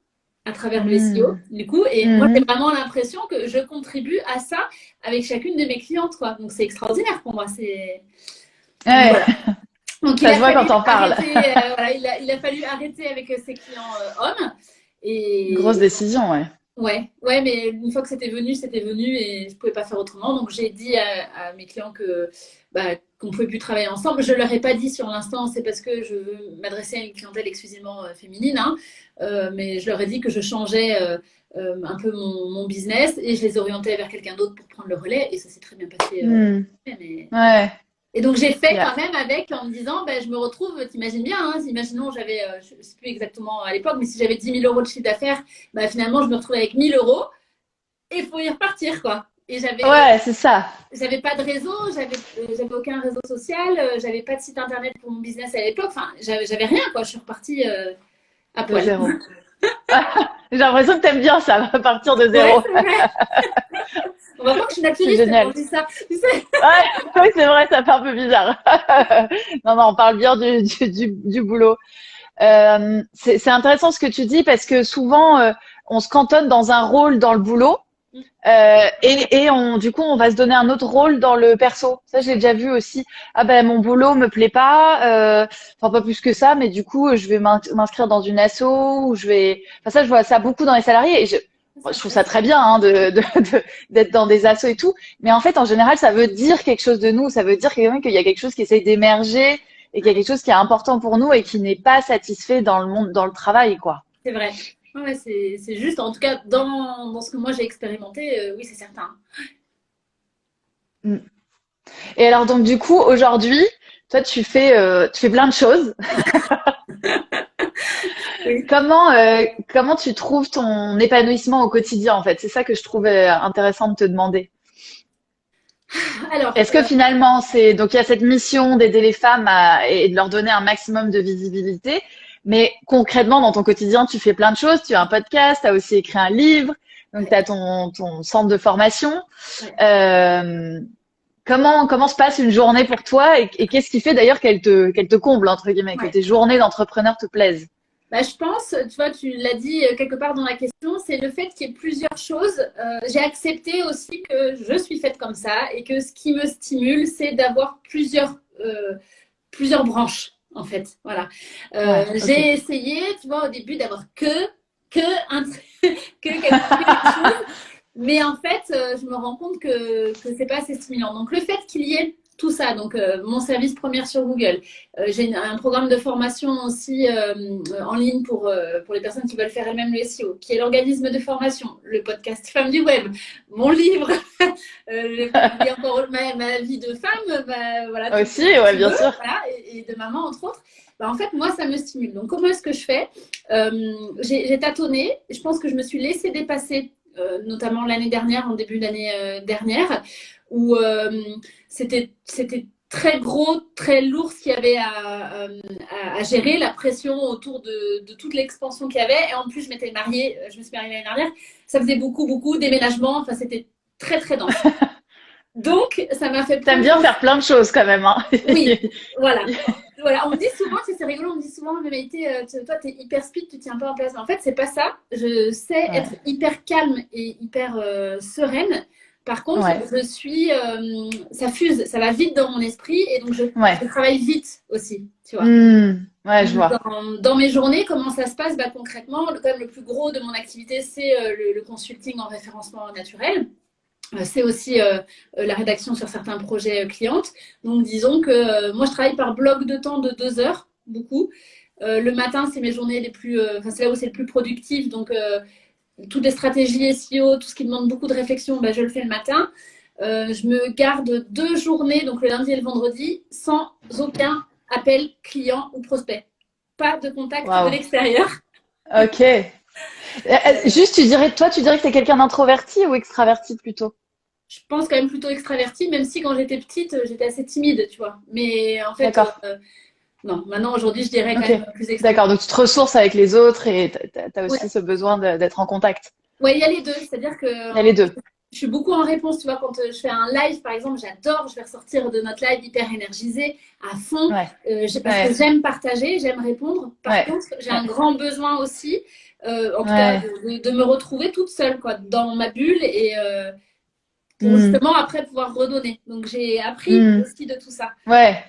à travers le SEO, du coup. Et moi, j'ai vraiment l'impression que je contribue à ça avec chacune de mes clientes, quoi. Donc, c'est extraordinaire pour moi. C'est... Voilà. Donc, ça se voit quand on parle. Il a fallu arrêter avec ses clients hommes. Et... Grosse décision, Ouais, mais une fois que c'était venu et je ne pouvais pas faire autrement. Donc, j'ai dit à mes clients qu'on ne pouvait plus travailler ensemble. Je ne leur ai pas dit sur l'instant, c'est parce que je veux m'adresser à une clientèle exclusivement féminine. Hein. Mais je leur ai dit que je changeais un peu mon business et je les orientais vers quelqu'un d'autre pour prendre le relais. Et ça s'est très bien passé. Et donc, j'ai fait quand même avec en me disant, je me retrouve, t'imagines bien, hein, imaginons, j'avais, je ne sais plus exactement à l'époque, mais si j'avais 10 000 euros de chiffre d'affaires, finalement, je me retrouvais avec 1 000 euros et il faut y repartir, quoi. Et c'est ça. J'avais pas de réseau, j'avais aucun réseau social, j'avais pas de site internet pour mon business à l'époque, enfin, j'avais rien, quoi. Je suis repartie à poil. De zéro. J'ai l'impression que t'aimes bien ça, à partir de zéro. Ouais, on va voir que je suis naturiste quand on dit ça. Tu sais oui, c'est vrai, ça fait un peu bizarre. non, on parle bien du boulot. C'est intéressant ce que tu dis parce que souvent, on se cantonne dans un rôle dans le boulot et du coup, on va se donner un autre rôle dans le perso. Ça, j'ai déjà vu aussi. Ah mon boulot me plaît pas, enfin pas plus que ça, mais du coup, je vais m'inscrire dans une asso ou je vais. Enfin ça, je vois ça beaucoup dans les salariés et je trouve ça très bien hein, d'être dans des assos et tout, mais en fait, en général, ça veut dire quelque chose de nous. Ça veut dire quand même qu'il y a quelque chose qui essaye d'émerger et qu'il y a quelque chose qui est important pour nous et qui n'est pas satisfait dans le monde, dans le travail, quoi. C'est vrai. Ouais, c'est juste. En tout cas, dans ce que moi j'ai expérimenté, oui, c'est certain. Et alors, donc, du coup, aujourd'hui, toi, tu fais plein de choses. Oui. Comment tu trouves ton épanouissement au quotidien, en fait? C'est ça que je trouvais intéressant de te demander. Alors, est-ce que finalement, donc il y a cette mission d'aider les femmes et de leur donner un maximum de visibilité, mais concrètement, dans ton quotidien, tu fais plein de choses. Tu as un podcast, tu as aussi écrit un livre, donc tu as ton centre de formation. Ouais. Comment se passe une journée pour toi et qu'est-ce qui fait d'ailleurs qu'elle te comble, entre guillemets, que tes journées d'entrepreneur te plaisent? Je pense, tu vois, tu l'as dit quelque part dans la question, c'est le fait qu'il y ait plusieurs choses. J'ai accepté aussi que je suis faite comme ça et que ce qui me stimule, c'est d'avoir plusieurs branches, en fait. Voilà. Okay. J'ai essayé, tu vois, au début d'avoir que quelque chose. Mais en fait, je me rends compte que c'est pas assez stimulant. Donc, le fait qu'il y ait tout ça, donc mon service première sur Google, j'ai un programme de formation aussi en ligne pour les personnes qui veulent faire elles-mêmes le SEO, qui est l'organisme de formation, le podcast Femmes du Web, mon livre, et encore ma vie de femme, voilà. Aussi, ouais, bien sûr. Voilà, et de maman, entre autres. En fait, moi, ça me stimule. Donc, comment est-ce que je fais? J'ai tâtonné. Je pense que je me suis laissée dépasser notamment l'année dernière, en début d'année dernière, où c'était très gros, très lourd ce qu'il y avait à gérer, la pression autour de toute l'expansion qu'il y avait. Et en plus, je m'étais mariée, je me suis mariée l'année dernière. Ça faisait beaucoup, déménagements. Enfin, c'était très, très dense. Donc, ça m'a fait T'aimes bien faire plein de choses quand même, hein. Oui, voilà. Voilà, on me dit souvent, c'est rigolo, on me dit souvent, mais Maïté, toi, t'es hyper speed, tu tiens pas en place. Mais en fait, c'est pas ça. Je sais être hyper calme et hyper sereine. Par contre, je suis, ça fuse, ça va vite dans mon esprit et donc je travaille vite aussi, tu vois. Ouais, je vois. Dans mes journées, comment ça se passe? Bah, concrètement, quand même, le plus gros de mon activité, c'est le consulting en référencement naturel. C'est aussi la rédaction sur certains projets clientes. Donc, disons que moi, je travaille par bloc de temps de 2 heures, beaucoup. Le matin, c'est mes journées les plus... c'est là où c'est le plus productif. Donc, toutes les stratégies SEO, tout ce qui demande beaucoup de réflexion, je le fais le matin. Je me garde 2 journées, donc le lundi et le vendredi, sans aucun appel client ou prospect. Pas de contact de l'extérieur. Ok. Juste, tu dirais que tu es quelqu'un d'introverti ou extraverti plutôt? Je pense quand même plutôt extravertie, même si quand j'étais petite, j'étais assez timide, tu vois. Mais en fait, non, maintenant, aujourd'hui, je dirais quand même plus extravertie. D'accord, donc tu te ressources avec les autres et tu as aussi ce besoin d'être en contact. Oui, il y a les deux. C'est-à-dire que il y a les deux. Je suis beaucoup en réponse, tu vois, quand je fais un live, par exemple, j'adore, je vais ressortir de notre live hyper énergisée, à fond, parce que j'aime partager, j'aime répondre. Par contre, j'ai un grand besoin aussi, en tout cas, de me retrouver toute seule, quoi, dans ma bulle et pour justement après pouvoir redonner. Donc, j'ai appris aussi de tout ça. Ouais,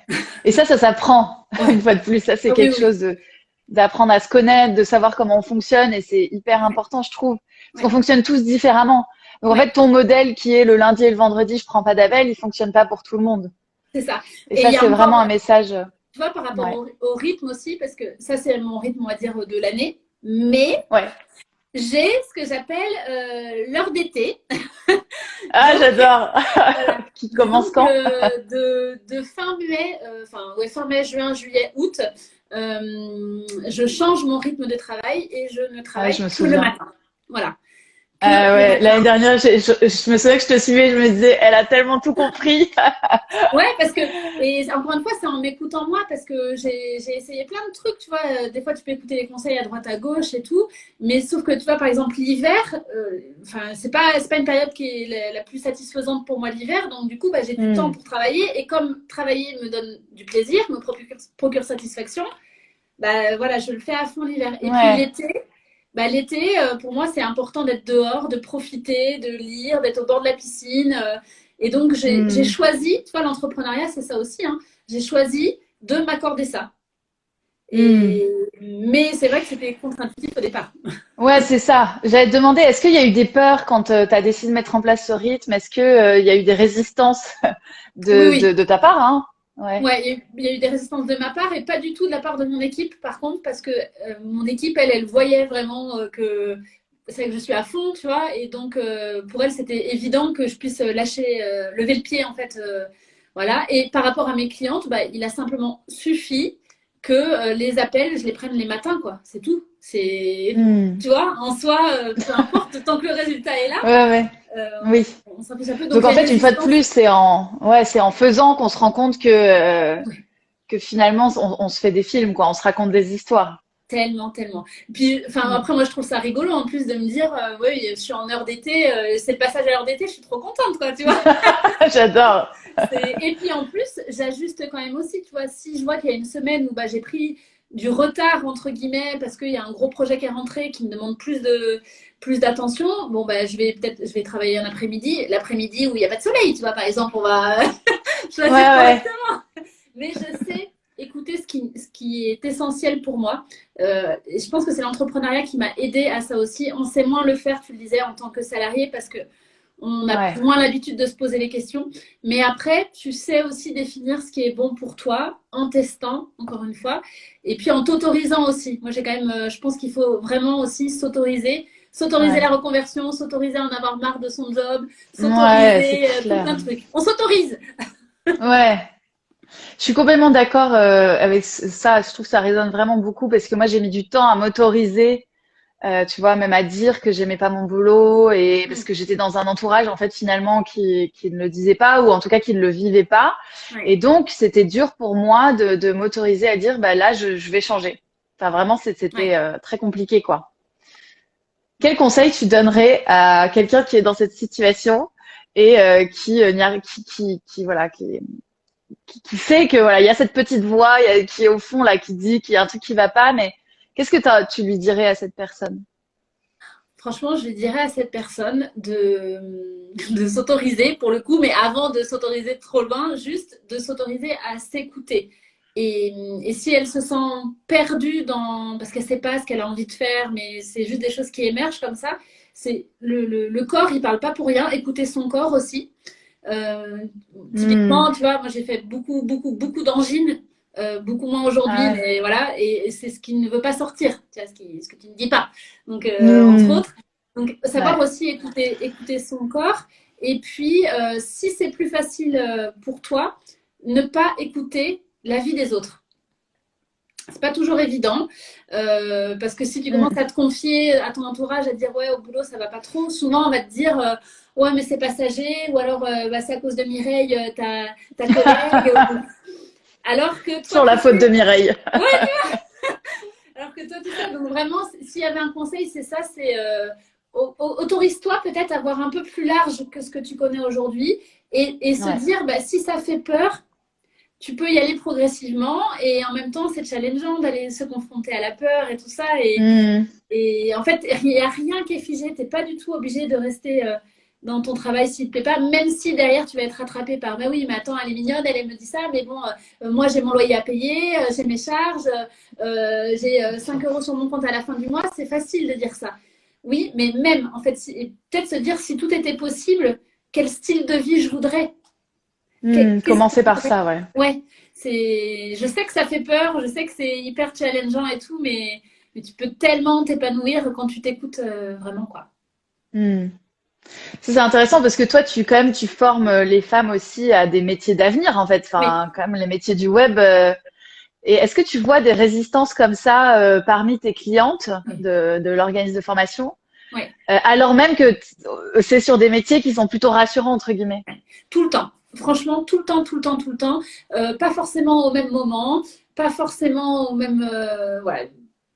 et ça s'apprend, une fois de plus. Ça, c'est quelque chose d'apprendre à se connaître, de savoir comment on fonctionne et c'est hyper important, je trouve. Parce qu'on fonctionne tous différemment. Donc, en fait, ton modèle qui est le lundi et le vendredi, je prends pas d'appel, il fonctionne pas pour tout le monde. C'est ça. Et ça, c'est vraiment un message. Tu vois, par rapport au rythme aussi, parce que ça, c'est mon rythme, on va dire, de l'année. Mais j'ai ce que j'appelle l'heure d'été. Ah, j'adore. Qui commence quand? De fin mai, fin mai, juin, juillet, août, je change mon rythme de travail et je ne travaille que le matin. Voilà. L'année dernière, je me souviens que je te suivais, je me disais, elle a tellement tout compris. Parce que, et encore une fois, c'est en m'écoutant moi, parce que j'ai essayé plein de trucs, tu vois. Des fois, tu peux écouter les conseils à droite, à gauche et tout. Mais sauf que, tu vois, par exemple, l'hiver, c'est pas une période qui est la plus satisfaisante pour moi l'hiver. Donc, du coup, j'ai du temps pour travailler. Et comme travailler me donne du plaisir, me procure satisfaction, voilà, je le fais à fond l'hiver. Et puis l'été. L'été, pour moi, c'est important d'être dehors, de profiter, de lire, d'être au bord de la piscine. Et donc, j'ai choisi, tu vois, l'entrepreneuriat, c'est ça aussi, hein, j'ai choisi de m'accorder ça. Mais c'est vrai que c'était contre-intuitif au départ. Ouais, c'est ça. J'allais te demander, est-ce qu'il y a eu des peurs quand tu as décidé de mettre en place ce rythme? Est-ce qu'il y a eu des résistances de ta part, hein? Ouais, il y a eu des résistances de ma part et pas du tout de la part de mon équipe, par contre, parce que mon équipe, elle voyait vraiment que c'est que je suis à fond, tu vois, et donc pour elle, c'était évident que je puisse lever le pied, en fait, voilà. Et par rapport à mes clientes, il a simplement suffi que les appels, je les prenne les matins, quoi, c'est tout. C'est, tu vois, en soi, peu importe, tant que le résultat est là. Oui. On s'en fiche un peu. Donc en fait, une fois de plus, c'est en faisant qu'on se rend compte que finalement, on se fait des films, quoi. On se raconte des histoires. Tellement. Puis, après, moi, je trouve ça rigolo en plus de me dire, oui, je suis en heure d'été, c'est le passage à l'heure d'été, je suis trop contente, quoi, tu vois. J'adore. Et puis en plus, j'ajuste quand même aussi, tu vois, si je vois qu'il y a une semaine où j'ai pris du retard, entre guillemets, parce qu'il y a un gros projet qui est rentré, qui me demande plus d'attention, je vais travailler un après-midi, l'après-midi où il n'y a pas de soleil, tu vois, par exemple, on va choisir correctement. Mais je sais écouter ce qui est essentiel pour moi. Et je pense que c'est l'entrepreneuriat qui m'a aidé à ça aussi. On sait moins le faire, tu le disais, en tant que salarié, parce que on a moins l'habitude de se poser les questions. Mais après, tu sais aussi définir ce qui est bon pour toi en testant, encore une fois, et puis en t'autorisant aussi. Moi, j'ai quand même, je pense qu'il faut vraiment aussi s'autoriser la reconversion, s'autoriser à en avoir marre de son job, s'autoriser plein de trucs. On s'autorise. Ouais. Je suis complètement d'accord avec ça. Je trouve que ça résonne vraiment beaucoup parce que moi, j'ai mis du temps à m'autoriser tu vois, même à dire que j'aimais pas mon boulot et parce que j'étais dans un entourage en fait finalement qui ne le disait pas ou en tout cas qui ne le vivait pas. Ouais. Et donc c'était dur pour moi de m'autoriser à dire bah là je vais changer. Enfin vraiment c'était Ouais. très compliqué quoi. Quel conseil tu donnerais à quelqu'un qui est dans cette situation et voilà qui sait que voilà il y a cette petite voix qui est au fond là qui dit qu'il y a un truc qui va pas mais qu'est-ce que tu lui dirais à cette personne? Franchement, je dirais à cette personne de s'autoriser, pour le coup, mais avant de s'autoriser trop loin, juste de s'autoriser à s'écouter. Et si elle se sent perdue parce qu'elle ne sait pas ce qu'elle a envie de faire, mais c'est juste des choses qui émergent comme ça, c'est le corps, il ne parle pas pour rien. Écouter son corps aussi. Euh, Hmm. Typiquement, tu vois, moi j'ai fait beaucoup, beaucoup, beaucoup d'angines, beaucoup moins aujourd'hui, Ah ouais. mais voilà, et c'est ce qui ne veut pas sortir, tu vois, ce que tu ne dis pas. Donc, entre Hmm. autres, donc savoir Ouais. aussi écouter son corps, et puis si c'est plus facile pour toi, ne pas écouter l'avis des autres. C'est pas toujours évident parce que si tu commences Hmm. à te confier à ton entourage, à te dire ouais au boulot ça va pas trop, souvent on va te dire ouais mais c'est passager ou alors bah, c'est à cause de Mireille ta collègue alors que toi Sur la tu faute de sais Mireille. ouais alors que toi tu sais donc vraiment s'il y avait un conseil c'est ça c'est autorise-toi peut-être à voir un peu plus large que ce que tu connais aujourd'hui et se Ouais. dire bah, si ça fait peur tu peux y aller progressivement et en même temps, c'est challengeant d'aller se confronter à la peur et tout ça. Hmm. Et en fait, il n'y a rien qui est figé. Tu n'es pas du tout obligé de rester dans ton travail s'il ne te plaît pas, même si derrière, tu vas être rattrapé par bah oui, mais attends, elle est mignonne, elle me dit ça, mais bon, moi, j'ai mon loyer à payer, j'ai mes charges, j'ai 5 euros sur mon compte à la fin du mois. C'est facile de dire ça. Oui, mais même, en fait, peut-être se dire si tout était possible, quel style de vie je voudrais. Hmm. Qu'est-ce Commencer que par ça, ouais. ouais, je sais que ça fait peur, je sais que c'est hyper challengeant et tout, mais tu peux tellement t'épanouir quand tu t'écoutes vraiment, quoi. Hmm. Ça, c'est intéressant parce que toi, tu formes les femmes aussi à des métiers d'avenir, en fait. Oui, Enfin, quand même, les métiers du web. Et est-ce que tu vois des résistances comme ça parmi tes clientes oui, de l'organisme de formation, oui. alors même que c'est sur des métiers qui sont plutôt rassurants, entre guillemets? Tout le temps. Franchement, tout le temps, tout le temps, tout le temps. Pas forcément au même moment, pas forcément au même. Voilà,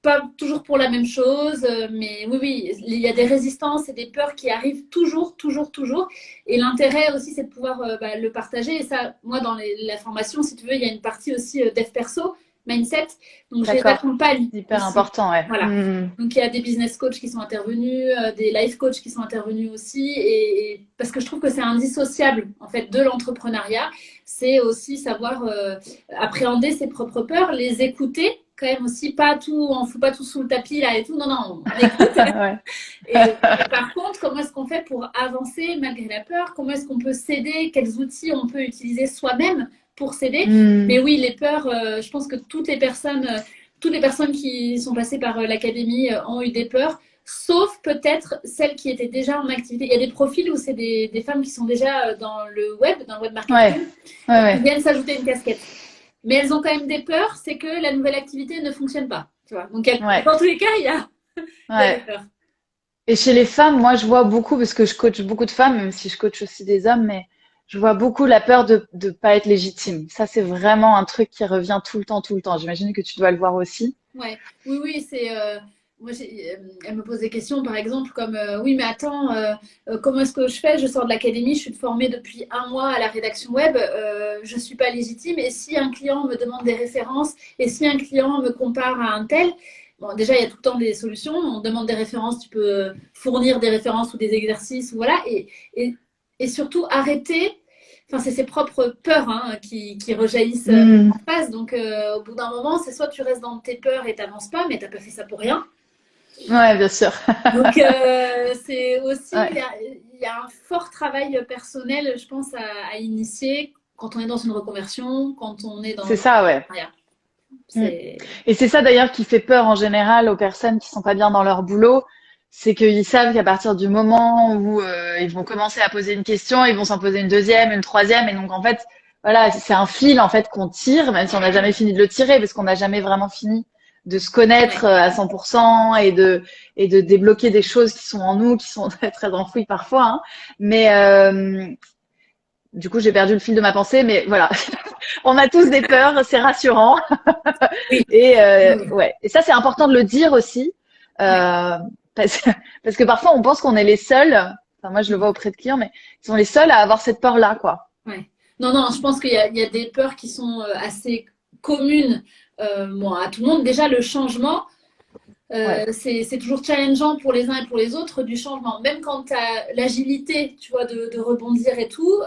pas toujours pour la même chose, mais oui, oui, il y a des résistances et des peurs qui arrivent toujours, toujours, toujours. Et l'intérêt aussi, c'est de pouvoir bah, le partager. Et ça, moi, dans la formation, si tu veux, il y a une partie aussi dev perso, mindset. Donc, je les D'accord. accompagne C'est hyper aussi. important, ouais. Voilà. Hmm. Donc, il y a des business coachs qui sont intervenus, des life coachs qui sont intervenus aussi. Et parce que je trouve que c'est indissociable, en fait, de l'entrepreneuriat. C'est aussi savoir appréhender ses propres peurs, les écouter quand même aussi, pas tout, on fout pas tout sous le tapis là et tout. Non, non, on écoute. Ouais. Et par contre, comment est-ce qu'on fait pour avancer malgré la peur? Comment est-ce qu'on peut s'aider? Quels outils on peut utiliser soi-même pour s'aider? Hmm. Mais oui, les peurs, je pense que toutes les personnes qui sont passées par l'académie ont eu des peurs, sauf peut-être celles qui étaient déjà en activité. Il y a des profils où c'est des femmes qui sont déjà dans le web Ouais. marketing, Ouais, qui ouais. viennent s'ajouter une casquette. Mais elles ont quand même des peurs, c'est que la nouvelle activité ne fonctionne pas. Tu vois. Donc, Ouais. dans tous les cas, il y a des Ouais. peurs. Et chez les femmes, moi, je vois beaucoup, parce que je coach beaucoup de femmes, même si je coach aussi des hommes, mais je vois beaucoup la peur de pas être légitime. Ça, c'est vraiment un truc qui revient tout le temps, tout le temps. J'imagine que tu dois le voir aussi. Ouais. Oui, oui, c'est. Moi, elle me pose des questions, par exemple, comme oui, mais attends, comment est-ce que je fais? Je sors de l'académie, je suis formée depuis un mois à la rédaction web, je ne suis pas légitime. Et si un client me demande des références, et si un client me compare à un tel, bon, déjà, il y a tout le temps des solutions. On demande des références, tu peux fournir des références ou des exercices, ou voilà. Et, et surtout, arrêter. Enfin, c'est ses propres peurs hein, qui rejaillissent Hmm. en face. Donc, au bout d'un moment, c'est soit tu restes dans tes peurs et t'avances pas, mais t'as pas fait ça pour rien. Ouais, bien sûr. Donc, c'est aussi, Ouais. il y a un fort travail personnel, je pense, à initier quand on est dans une reconversion, quand on est dans C'est ça, ouais. l'entrepreneuriat. Hmm. C'est, Et c'est ça d'ailleurs qui fait peur en général aux personnes qui sont pas bien dans leur boulot, c'est qu'ils savent qu'à partir du moment où ils vont commencer à poser une question, ils vont s'en poser une deuxième, une troisième, et donc en fait, voilà, c'est un fil en fait qu'on tire, même si on n'a jamais fini de le tirer, parce qu'on n'a jamais vraiment fini de se connaître à 100% et de débloquer des choses qui sont en nous, qui sont très, très enfouies parfois. Hein. Mais du coup, j'ai perdu le fil de ma pensée, mais voilà. On a tous des peurs, c'est rassurant. Oui. Et ouais. Et ça, c'est important de le dire aussi, parce que parfois on pense qu'on est les seuls. Enfin, moi, je le vois auprès de clients, mais ils sont les seuls à avoir cette peur-là, quoi. Ouais. Non, non, je pense qu'il y a des peurs qui sont assez communes bon, à tout le monde. Déjà, le changement, Ouais. c'est toujours challengeant pour les uns et pour les autres du changement. Même quand tu as l'agilité, tu vois, de rebondir et tout,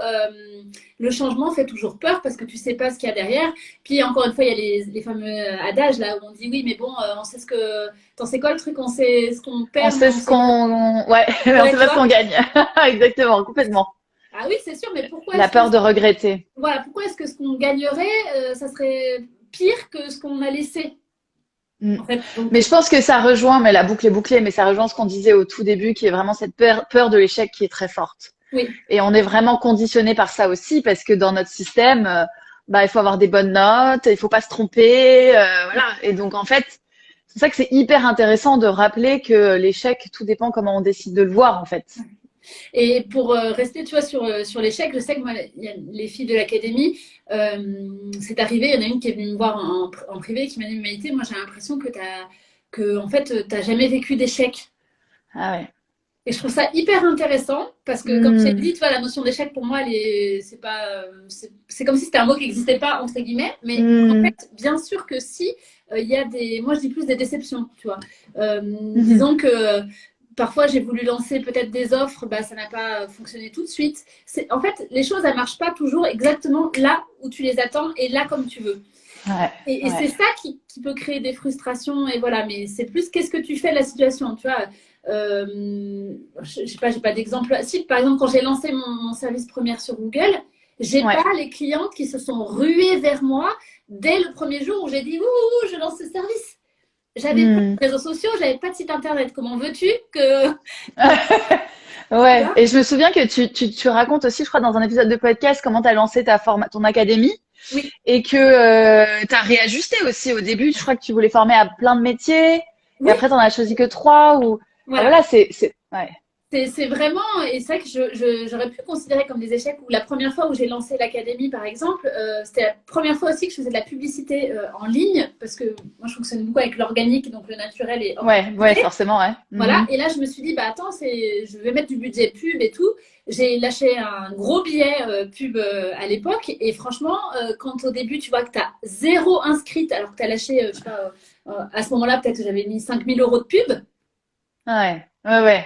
le changement fait toujours peur parce que tu sais pas ce qu'il y a derrière. Puis encore une fois, il y a les fameux adages là où on dit oui, mais bon, on sait ce que. T'en sais quoi le truc? On sait ce qu'on On perd, mais sait on ce sait pas. qu'on, ouais, mais on Ouais, sait tu pas ce vois? qu'on gagne. Exactement, complètement. Ah oui, c'est sûr, mais pourquoi La est-ce que peur de regretter. voilà, pourquoi est-ce que ce qu'on gagnerait, ça serait pire que ce qu'on a laissé, Mm. en fait. Donc, Mais je pense que ça rejoint, mais la boucle est bouclée, mais ça rejoint ce qu'on disait au tout début, qui est vraiment cette peur de l'échec qui est très forte. oui, Et on est vraiment conditionné par ça aussi, parce que dans notre système, bah, il faut avoir des bonnes notes, il faut pas se tromper, voilà. Et donc, en fait, c'est pour ça que c'est hyper intéressant de rappeler que l'échec, tout dépend comment on décide de le voir, en fait. et pour rester, tu vois, sur l'échec, je sais que moi, il y a les filles de l'académie, c'est arrivé, il y en a une qui est venue me voir en privé, qui m'a dit, Maïté, moi j'ai l'impression que en fait, t'as jamais vécu d'échec. Ah ouais. Et je trouve ça hyper intéressant parce que, comme je t'ai Mm. dit, tu vois, la notion d'échec pour moi, c'est pas, c'est comme si c'était un mot qui n'existait pas entre guillemets. Mais en Mm. fait, bien sûr que si, il y a des, moi je dis plus des déceptions, tu vois. Mhm. Disons que parfois j'ai voulu lancer peut-être des offres, bah ça n'a pas fonctionné tout de suite. En fait, les choses elles marchent pas toujours exactement là où tu les attends et là comme tu veux. Ouais, Et c'est ouais. ça qui peut créer des frustrations. Et voilà, mais c'est plus qu'est-ce que tu fais de la situation. Tu vois, je sais pas, j'ai pas d'exemple. Si, par exemple, quand j'ai lancé mon service première sur Google, j'ai Ouais. pas les clientes qui se sont ruées vers moi dès le premier jour où j'ai dit ouh, je lance ce service. J'avais pas Mm. de réseaux sociaux, j'avais pas de site internet. Comment veux-tu que. Tu Ouais, vois. et je me souviens que tu racontes aussi, je crois, dans un épisode de podcast, comment tu as lancé ton académie Oui, et que tu as réajusté aussi au début. Je crois que tu voulais former à plein de métiers et oui, après, tu en as choisi que trois ou. Enfin, voilà. voilà, ouais. C'est vraiment, et c'est vrai que j'aurais pu considérer comme des échecs, où la première fois où j'ai lancé l'académie, par exemple, c'était la première fois aussi que je faisais de la publicité en ligne, parce que moi je fonctionne beaucoup avec l'organique, donc le naturel est hors Ouais, ouais, publicité. forcément, ouais. Voilà, Mhm. et là je me suis dit, bah attends, je vais mettre du budget pub et tout. J'ai lâché un gros billet pub à l'époque, et franchement, quand au début tu vois que tu as zéro inscrite, alors que tu as lâché, je sais pas, à ce moment-là, peut-être que j'avais mis 5 000 € de pub. Ouais, ouais, ouais,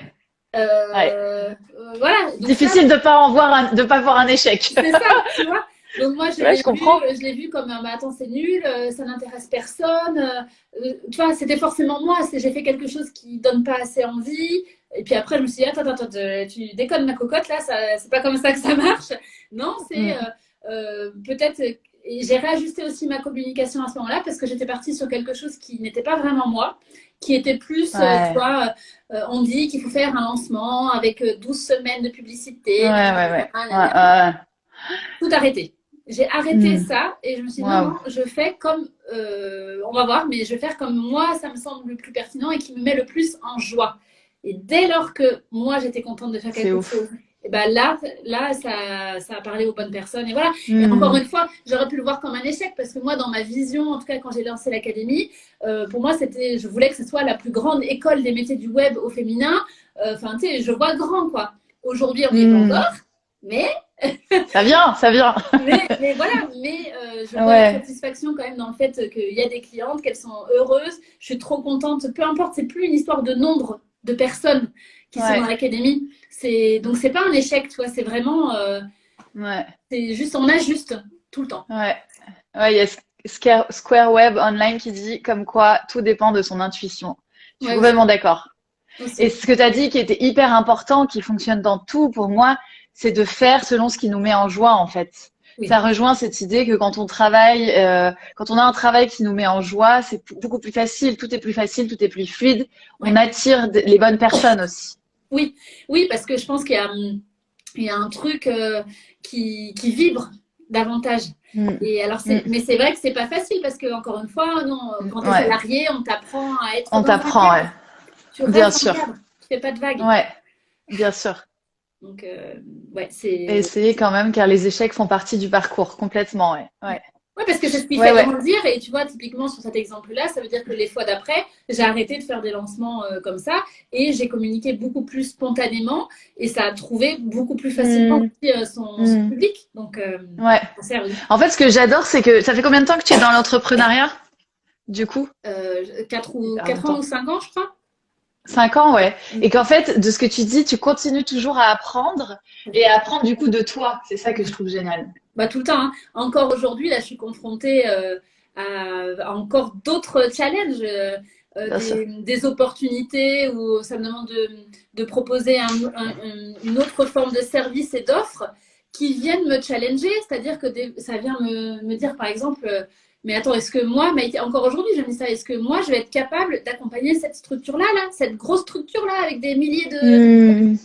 ouais. Voilà, donc ça, Difficile de pas voir un échec. c'est ça, tu vois. Donc moi, Ouais, je comprends. je l'ai vu comme, bah, attends, c'est nul, ça n'intéresse personne. Tu vois, c'était forcément moi. J'ai fait quelque chose qui donne pas assez envie. Et puis après, je me suis dit, attends, tu déconnes ma cocotte, là, c'est pas comme ça que ça marche. Non, c'est Mm. peut-être. Et j'ai réajusté aussi ma communication à ce moment-là parce que j'étais partie sur quelque chose qui n'était pas vraiment moi, qui était plus, tu Ouais, vois, on dit qu'il faut faire un lancement avec 12 semaines de ouais, publicité, ouais, nanana, ouais, ouais, nanana, ouais. tout arrêté. J'ai arrêté Mm. ça et je me suis dit non, Waouh, non, je fais comme, on va voir, mais je vais faire comme moi, ça me semble le plus pertinent et qui me met le plus en joie. Et dès lors que moi, j'étais contente de faire c'est quelque chose, ouf. et ben là ça a parlé aux bonnes personnes. Et voilà. Et encore Mm. une fois, j'aurais pu le voir comme un échec parce que moi, dans ma vision, en tout cas quand j'ai lancé l'académie, pour moi, je voulais que ce soit la plus grande école des métiers du web au féminin. Enfin, tu sais, je vois grand, quoi. Aujourd'hui, on n'y est pas Mm. encore, mais Ça vient, ça vient. mais voilà, mais je vois la Ouais, satisfaction quand même dans le fait qu'il y a des clientes, qu'elles sont heureuses. Je suis trop contente. Peu importe, c'est plus une histoire de nombre de personnes qui sont dans ouais, l'académie. Donc c'est pas un échec, tu vois. C'est vraiment, ouais, c'est juste, on ajuste tout le temps. ouais. Ouais, il y a Square Web Online qui dit comme quoi tout dépend de son intuition. Je suis Ouais, aussi, complètement d'accord. Et aussi. ce que tu as dit qui était hyper important, qui fonctionne dans tout pour moi, c'est de faire selon ce qui nous met en joie en fait. Ça Oui, rejoint cette idée que quand on travaille, quand on a un travail qui nous met en joie, c'est beaucoup plus facile, tout est plus fluide. On ouais. attire les bonnes personnes aussi. Oui, oui, parce que je pense qu'il y a un truc qui vibre davantage. Et alors, mais c'est vrai que c'est pas facile parce que, encore une fois, non, quand tu es salarié, on t'apprend à être on dans un t'apprend, cadre. Tu restes bien dans sûr. un cadre, tu fais pas de vagues. Ouais, bien sûr. Donc, ouais, Et essayer quand même, car les échecs font partie du parcours, complètement, ouais. Ouais, ouais, parce que c'est ce qui ouais, fait ouais. grandir. Et tu vois, typiquement sur cet exemple-là, ça veut dire que les fois d'après, j'ai arrêté de faire des lancements comme ça et j'ai communiqué beaucoup plus spontanément et ça a trouvé beaucoup plus facilement aussi, son public. Donc, ouais. ça, oui. En fait, ce que j'adore, c'est que ça fait combien de temps que tu es dans l'entrepreneuriat, du coup? 4 Hyper ans longtemps. ou 5 ans, je crois. 5 ans, ouais. Et qu'en fait, de ce que tu dis, tu continues toujours à apprendre et à apprendre du coup de toi. C'est ça que je trouve génial. Bah, tout le temps. Hein. Encore aujourd'hui, là, je suis confrontée à encore d'autres challenges, Bien sûr. des opportunités où ça me demande de proposer une autre forme de service et d'offres qui viennent me challenger. C'est-à-dire que ça vient me dire, par exemple, mais attends, est-ce que moi, encore aujourd'hui, je me dis ça, est-ce que moi, je vais être capable d'accompagner cette structure-là, cette grosse structure-là, avec des milliers de...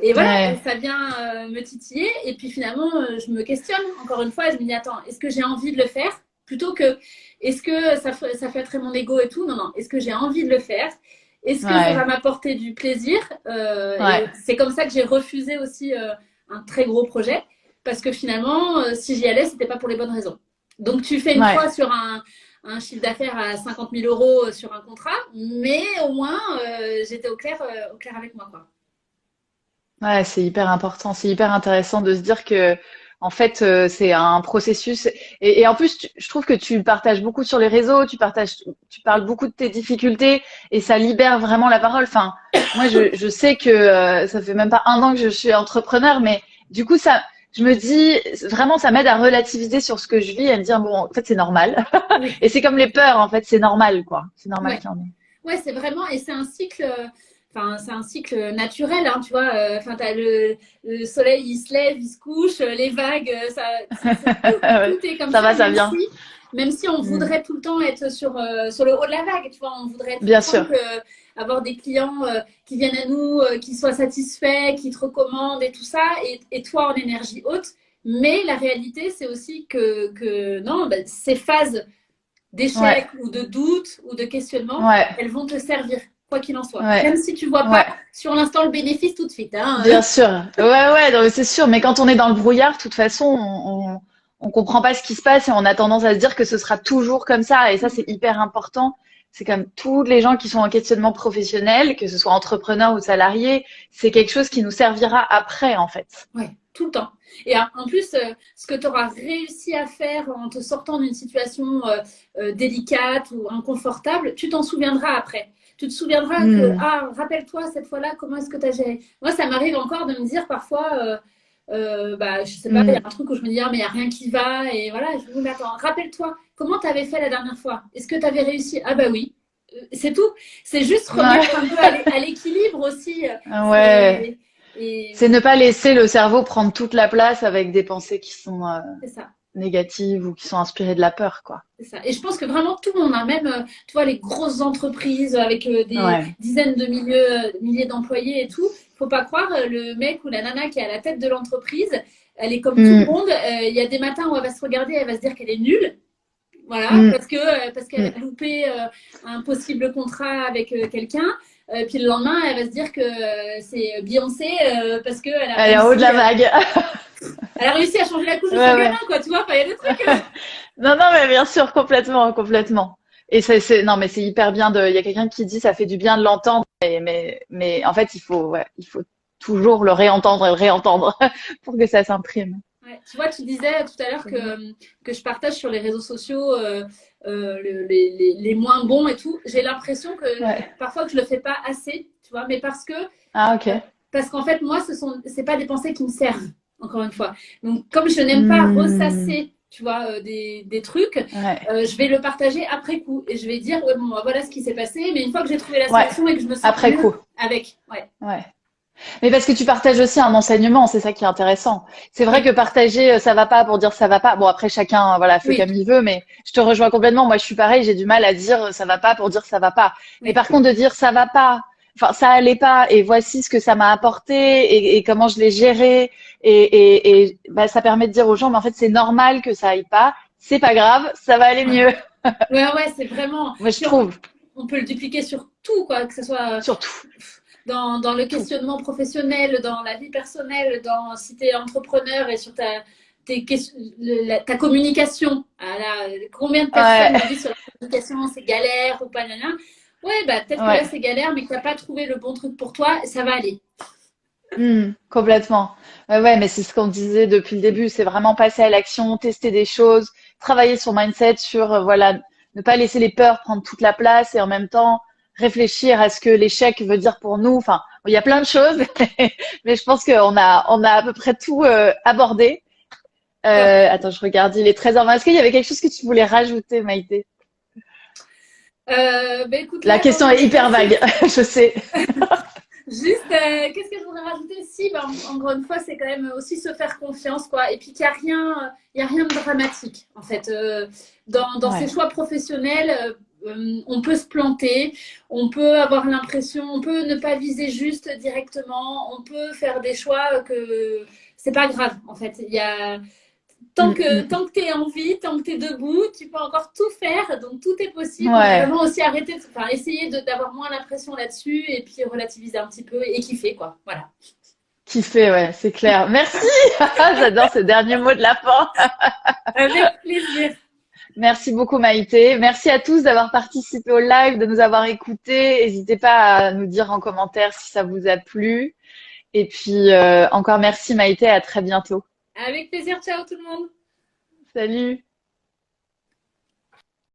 Et voilà, Ouais. ça vient me titiller. Et puis finalement, je me questionne encore une fois. Je me dis, attends, est-ce que j'ai envie de le faire? Plutôt que, est-ce que ça flatterait mon ego et tout? Non, non. Est-ce que j'ai envie de le faire? Est-ce que ça va Ouais. m'apporter du plaisir? Ouais. Et c'est comme ça que j'ai refusé aussi un très gros projet. Parce que finalement, si j'y allais, c'était pas pour les bonnes raisons. Donc, tu fais une Ouais. fois sur un chiffre d'affaires à 50 000 euros sur un contrat, mais au moins, j'étais au clair avec moi, quoi. Ouais, c'est hyper important, c'est hyper intéressant de se dire que, en fait, c'est un processus. Et en plus, je trouve que tu partages beaucoup sur les réseaux, tu parles beaucoup de tes difficultés et ça libère vraiment la parole. Enfin, moi, je sais que ça fait même pas 1 an que je suis entrepreneur, mais du coup, je me dis vraiment, ça m'aide à relativiser sur ce que je vis, à me dire bon, en fait, c'est normal. Oui. Et c'est comme les peurs, en fait, c'est normal, quoi. C'est normal Ouais. qu'il y en ait. Ouais, c'est vraiment, et c'est un cycle, enfin, c'est un cycle naturel, hein, tu vois. Enfin, t'as le soleil, il se lève, il se couche, les vagues, tout est comme Ça ça, va, ça vient. même si on Mm. voudrait tout le temps être sur le haut de la vague, tu vois, on voudrait tout le Bien temps sûr. avoir des clients qui viennent à nous, qui soient satisfaits, qui te recommandent et tout ça, et toi en énergie haute. Mais la réalité, c'est aussi que non, ben, ces phases Ouais. d'échec ou de doute ou de questionnement, Ouais. elles vont te servir, quoi qu'il en soit. Ouais. Même si tu ne vois pas Ouais. sur l'instant le bénéfice tout de suite. Hein. Bien sûr. Ouais, ouais, non, mais c'est sûr. Mais quand on est dans le brouillard, de toute façon, on comprend pas ce qui se passe et on a tendance à se dire que ce sera toujours comme ça. Et ça, c'est hyper important. C'est comme tous les gens qui sont en questionnement professionnel, que ce soit entrepreneurs ou salariés, c'est quelque chose qui nous servira après, en fait. Ouais, tout le temps. Et en plus, ce que tu auras réussi à faire en te sortant d'une situation délicate ou inconfortable, tu t'en souviendras après. Tu te souviendras que, rappelle-toi cette fois-là, comment est-ce que tu as géré. Moi, ça m'arrive encore de me dire parfois, bah, je sais pas, il y a un truc où je me dis, ah, mais il n'y a rien qui va. Et voilà, je me dis, mais attends, rappelle-toi, comment tu avais fait la dernière fois? Est-ce que tu avais réussi? Ah, bah oui. C'est tout. C'est juste remettre un peu à l'équilibre aussi. Ouais. Et C'est ne pas laisser le cerveau prendre toute la place avec des pensées qui sont c'est ça. négatives ou qui sont inspirées de la peur, quoi. C'est ça. Et je pense que vraiment tout le monde, hein, même, tu vois, les grosses entreprises avec des Ouais. dizaines de milliers d'employés et tout, il faut pas croire, le mec ou la nana qui est à la tête de l'entreprise, elle est comme tout le monde. Il y a des matins où elle va se regarder, elle va se dire qu'elle est nulle. Voilà, parce qu'elle a loupé un possible contrat avec quelqu'un. Puis le lendemain, elle va se dire que c'est Beyoncé parce qu'elle a Elle est en haut de la vague. elle a réussi à changer la couche de son Ouais, gamin, ouais. quoi, tu vois. Enfin, il y a des trucs. Non, non, mais bien sûr, complètement, complètement. Et non, mais c'est hyper bien il y a quelqu'un qui dit, ça fait du bien de l'entendre, mais en fait, ouais, il faut toujours le réentendre et le réentendre pour que ça s'imprime. Ouais. Tu vois, tu disais tout à l'heure que je partage sur les réseaux sociaux les moins bons et tout. J'ai l'impression que Ouais. parfois que je le fais pas assez, tu vois, mais Ah, ok. parce qu'en fait, moi, c'est pas des pensées qui me servent, encore une fois. Donc, comme je n'aime pas ressasser, tu vois, des trucs, Ouais. je vais le partager après coup. Et je vais dire, ouais, bon, voilà ce qui s'est passé. Mais une fois que j'ai trouvé la Ouais. solution et que je me sens Après mieux coup. avec. Ouais. Ouais. Mais parce que tu partages aussi un enseignement, c'est ça qui est intéressant. C'est vrai Oui. que partager ça va pas pour dire ça va pas. Bon, après chacun voilà fait Oui. comme il veut, mais je te rejoins complètement. Moi, je suis pareil, j'ai du mal à dire ça va pas pour dire ça va pas. Oui. Mais par contre de dire ça va pas enfin, ça allait pas et voici ce que ça m'a apporté et comment je l'ai géré et bah, ça permet de dire aux gens, mais en fait, c'est normal que ça aille pas. C'est pas grave, ça va aller Ouais, mieux. ouais, c'est vraiment. Moi, je Puis trouve, on peut le dupliquer sur tout, quoi, que ce soit surtout, dans le tout. questionnement professionnel, dans la vie personnelle, dans si tu es entrepreneur et sur ta communication. Ah là, combien de personnes Ouais, me disent sur la communication, c'est galère ou pas, nanana. Ouais, bah peut-être que là ouais. c'est galère, mais que tu n'as pas trouvé le bon truc pour toi, ça va aller. Complètement. Ouais, ouais, mais c'est ce qu'on disait depuis le début, c'est vraiment passer à l'action, tester des choses, travailler son mindset sur, voilà, ne pas laisser les peurs prendre toute la place et en même temps réfléchir à ce que l'échec veut dire pour nous. Enfin, il y a plein de choses, mais je pense qu'on a à peu près tout abordé. Top. Attends, je regarde, il est 13h20. Est-ce qu'il y avait quelque chose que tu voulais rajouter, Maïté? Bah écoute, La là, question on est avait bien hyper fait. vague, je sais. Juste, qu'est-ce que je voudrais rajouter? Si, bah, encore une fois, c'est quand même aussi se faire confiance, quoi. Et puis qu'il n'y a rien, il y a rien de dramatique, en fait. Dans ses Ouais, choix professionnels, on peut se planter, on peut avoir l'impression, on peut ne pas viser juste directement, on peut faire des choix que c'est pas grave, en fait. Il y a, Mm, mm. tant que tu es en vie, tant que tu es debout, tu peux encore tout faire, donc tout est possible. Donc Ouais. vraiment aussi arrêter, enfin essayer d'avoir moins la pression là-dessus et puis relativiser un petit peu et kiffer quoi. Voilà. Kiffer, ouais, c'est clair. Merci! J'adore ce dernier mot de la fin. Avec plaisir. Merci beaucoup Maïté. Merci à tous d'avoir participé au live, de nous avoir écoutés. N'hésitez pas à nous dire en commentaire si ça vous a plu. Et puis encore merci Maïté, à très bientôt. Avec plaisir. Ciao tout le monde. Salut!